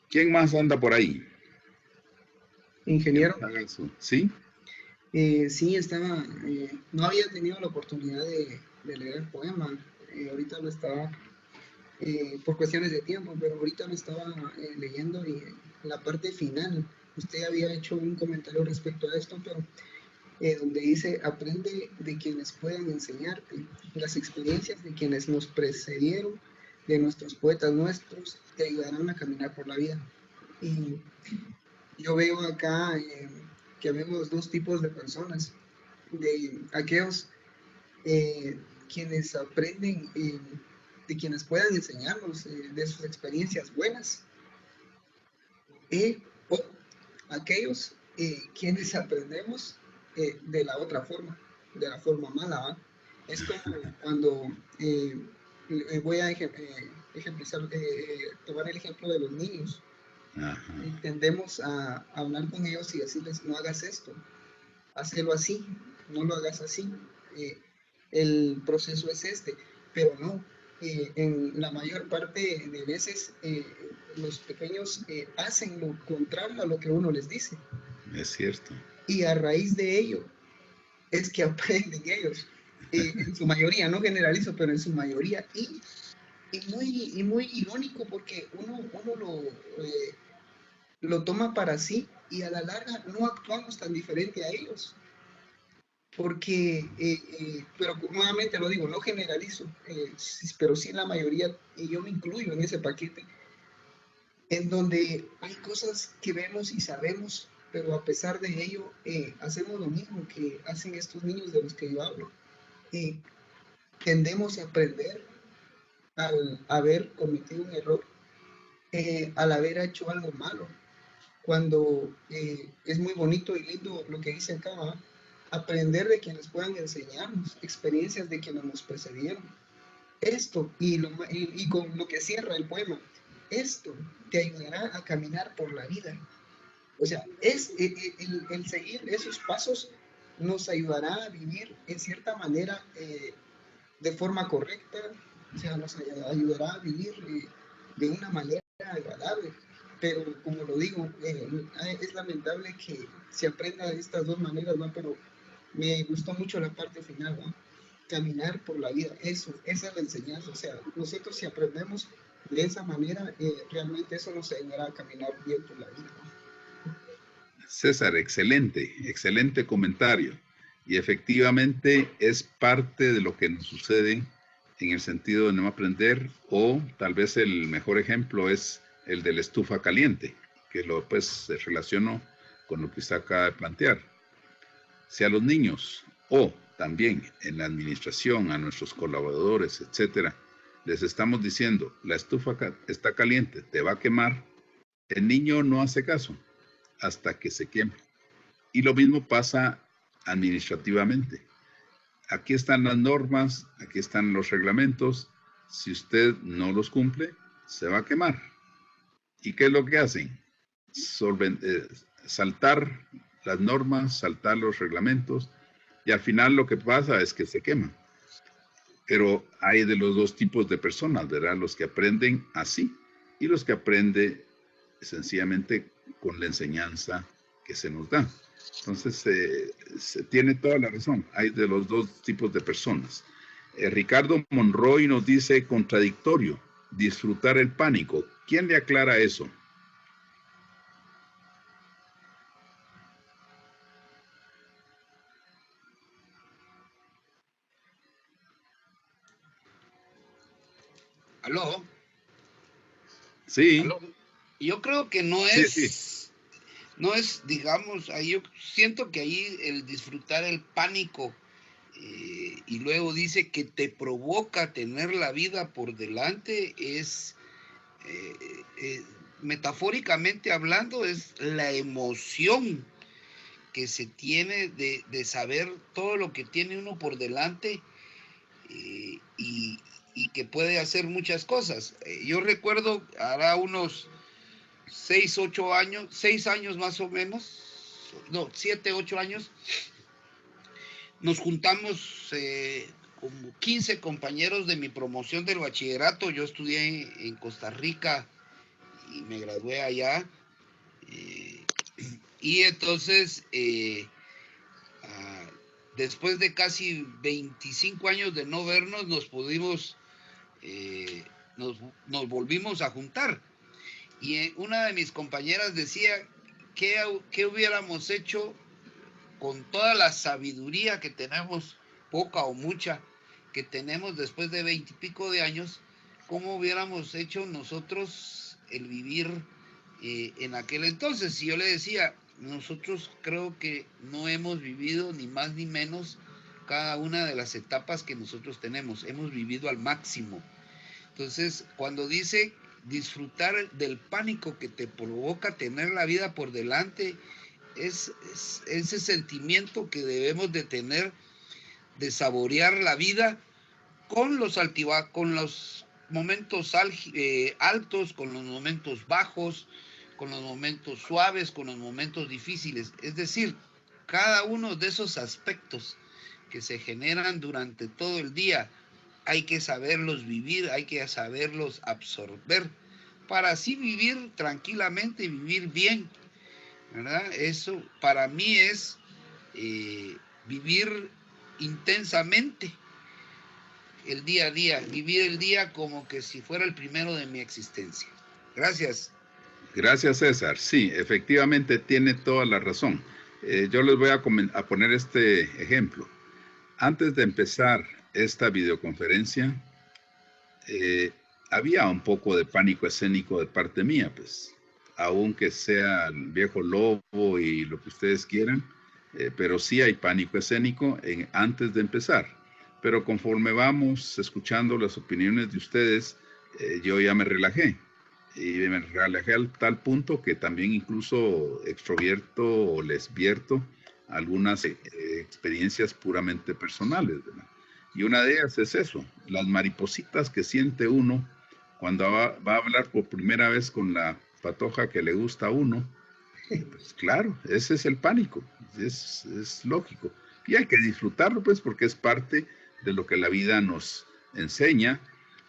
¿Quién más anda por ahí? Ingeniero. ¿Sí? Sí, estaba, no había tenido la oportunidad de leer el poema. Ahorita lo estaba, por cuestiones de tiempo, pero ahorita lo estaba leyendo, y la parte final, usted había hecho un comentario respecto a esto, pero donde dice, aprende de quienes puedan enseñarte, las experiencias de quienes nos precedieron, de nuestros poetas nuestros, te ayudarán a caminar por la vida. Y yo veo acá que vemos 2 tipos de personas, de aquellos quienes aprenden, de quienes puedan enseñarnos de sus experiencias buenas, o aquellos quienes aprendemos de la otra forma, de la forma mala, ¿va? Es como cuando voy a tomar el ejemplo de los niños. Tendemos a hablar con ellos y decirles, no hagas esto, hazlo así, no lo hagas así, el proceso es este, pero no, en la mayor parte de veces los pequeños hacen lo contrario a lo que uno les dice. Es cierto. Y a raíz de ello es que aprenden ellos, en su mayoría, no generalizo, pero en su mayoría, y muy irónico, porque uno lo toma para sí, y a la larga no actuamos tan diferente a ellos, porque, pero nuevamente lo digo, no generalizo, pero sí la mayoría, y yo me incluyo en ese paquete, en donde hay cosas que vemos y sabemos, pero a pesar de ello hacemos lo mismo que hacen estos niños de los que yo hablo. Tendemos a aprender al haber cometido un error, al haber hecho algo malo, cuando es muy bonito y lindo lo que dice acá, ¿verdad? Aprender de quienes puedan enseñarnos, experiencias de quienes nos precedieron. Esto, y con lo que cierra el poema, esto te ayudará a caminar por la vida. O sea, el seguir esos pasos nos ayudará a vivir en cierta manera de forma correcta, o sea, nos ayudará a vivir de una manera agradable. Pero como lo digo, es lamentable que se aprenda de estas 2 maneras, ¿no? Pero me gustó mucho la parte final, ¿no? Caminar por la vida, esa es la enseñanza. O sea, nosotros si aprendemos de esa manera, realmente eso nos ayudará a caminar bien por la vida. César, excelente, excelente comentario. Y efectivamente es parte de lo que nos sucede en el sentido de no aprender, o tal vez el mejor ejemplo es el de la estufa caliente, que lo se relacionó con lo que usted acaba de plantear. Si a los niños o también en la administración, a nuestros colaboradores, etcétera, les estamos diciendo, la estufa está caliente, te va a quemar, el niño no hace caso hasta que se queme. Y lo mismo pasa administrativamente. Aquí están las normas, aquí están los reglamentos. Si usted no los cumple, se va a quemar. ¿Y qué es lo que hacen? Saltar las normas, saltar los reglamentos, y al final lo que pasa es que se queman. Pero hay de los dos tipos de personas, ¿verdad? Los que aprenden así y los que aprenden sencillamente con la enseñanza que se nos da. Entonces, se tiene toda la razón. Hay de los dos tipos de personas. Ricardo Monroy nos dice contradictorio, disfrutar el pánico. ¿Quién le aclara eso? ¿Aló? Sí. ¿Aló? Yo creo que no es... Sí. No es, digamos, yo siento que ahí el disfrutar el pánico y luego dice que te provoca tener la vida por delante es, metafóricamente hablando, es la emoción que se tiene de saber todo lo que tiene uno por delante y que puede hacer muchas cosas. Yo recuerdo, hará unos 6 años más o menos, no, 7, 8 años, nos juntamos como 15 compañeros de mi promoción del bachillerato. Yo estudié en Costa Rica y me gradué allá. Y entonces, después de casi 25 años de no vernos, nos volvimos a juntar. Y una de mis compañeras decía, ¿qué hubiéramos hecho con toda la sabiduría que tenemos, poca o mucha, que tenemos después de 20 y pico de años? ¿Cómo hubiéramos hecho nosotros el vivir en aquel entonces? Y yo le decía, nosotros creo que no hemos vivido ni más ni menos cada una de las etapas que nosotros tenemos. Hemos vivido al máximo. Entonces, cuando dice disfrutar del pánico que te provoca tener la vida por delante, es ese sentimiento que debemos de tener, de saborear la vida con los altibajos, con los momentos altos, con los momentos bajos, con los momentos suaves, con los momentos difíciles. Es decir, cada uno de esos aspectos que se generan durante todo el día, hay que saberlos vivir, hay que saberlos absorber, para así vivir tranquilamente y vivir bien, ¿verdad? Eso para mí es vivir intensamente el día a día, vivir el día como que si fuera el primero de mi existencia. Gracias. Gracias, César. Sí, efectivamente tiene toda la razón. Yo les voy a poner este ejemplo. Antes de empezar esta videoconferencia, había un poco de pánico escénico de parte mía, pues, aunque sea el viejo lobo y lo que ustedes quieran, pero sí hay pánico escénico antes de empezar. Pero conforme vamos escuchando las opiniones de ustedes, yo ya me relajé. Y me relajé al tal punto que también incluso extrovierto o les vierto algunas experiencias puramente personales, ¿verdad? Y una de ellas es eso, las maripositas que siente uno cuando va a hablar por primera vez con la patoja que le gusta a uno. Pues claro, ese es el pánico, es lógico. Y hay que disfrutarlo, pues, porque es parte de lo que la vida nos enseña.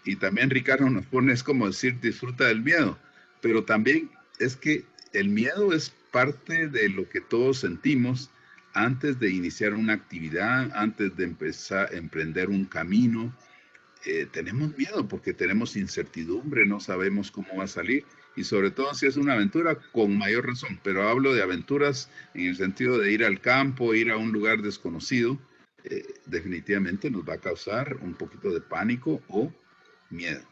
Y también Ricardo nos pone, es como decir, disfruta del miedo. Pero también es que el miedo es parte de lo que todos sentimos antes de iniciar una actividad, antes de empezar a emprender un camino. tenemos miedo porque tenemos incertidumbre, no sabemos cómo va a salir. Y sobre todo si es una aventura, con mayor razón. Pero hablo de aventuras en el sentido de ir al campo, ir a un lugar desconocido. Definitivamente nos va a causar un poquito de pánico o miedo.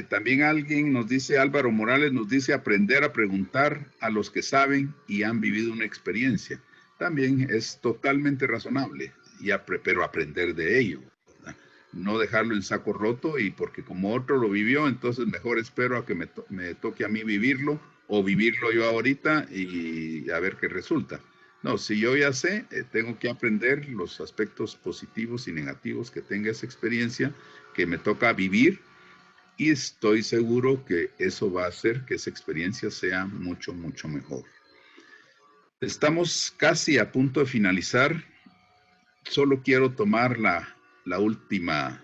También alguien nos dice, Álvaro Morales nos dice, aprender a preguntar a los que saben y han vivido una experiencia. También es totalmente razonable, pero aprender de ello. No dejarlo en saco roto y porque como otro lo vivió, entonces mejor espero a que me toque a mí vivirlo o vivirlo yo ahorita y a ver qué resulta. No, si yo ya sé, tengo que aprender los aspectos positivos y negativos que tenga esa experiencia que me toca vivir y estoy seguro que eso va a hacer que esa experiencia sea mucho, mucho mejor. Estamos casi a punto de finalizar. Solo quiero tomar la última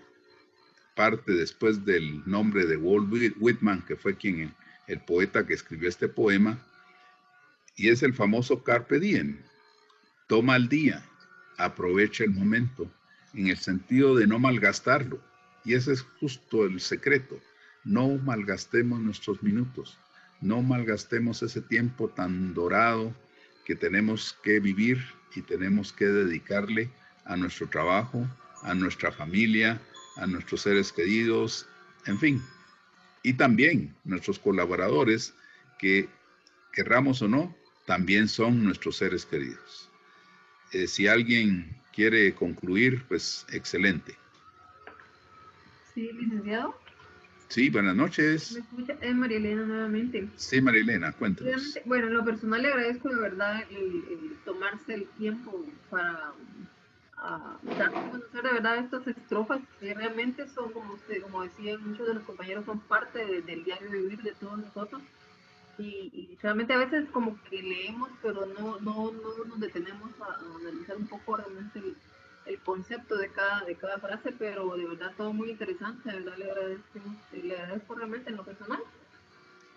parte después del nombre de Walt Whitman, que fue el poeta que escribió este poema, y es el famoso Carpe Diem. Toma el día, aprovecha el momento, en el sentido de no malgastarlo. Y ese es justo el secreto. No malgastemos nuestros minutos, no malgastemos ese tiempo tan dorado que tenemos que vivir y tenemos que dedicarle a nuestro trabajo, a nuestra familia, a nuestros seres queridos, en fin. Y también nuestros colaboradores, que querramos o no, también son nuestros seres queridos. Si alguien quiere concluir, pues excelente. Sí, licenciado. Sí, buenas noches. ¿Me escucha? Es María Elena nuevamente. Sí, María Elena, cuéntanos. Bueno, en lo personal le agradezco de verdad el tomarse el tiempo para dar a conocer de verdad estas estrofas que realmente son, como decían muchos de los compañeros, son parte del diario vivir de todos nosotros. Y realmente a veces como que leemos, pero no nos detenemos a analizar un poco realmente el concepto de cada frase, pero de verdad todo muy interesante, de verdad le agradezco realmente en lo personal.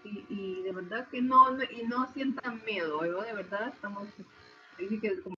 Y de verdad que no sientan miedo, ¿verdad? De verdad estamos, dice que como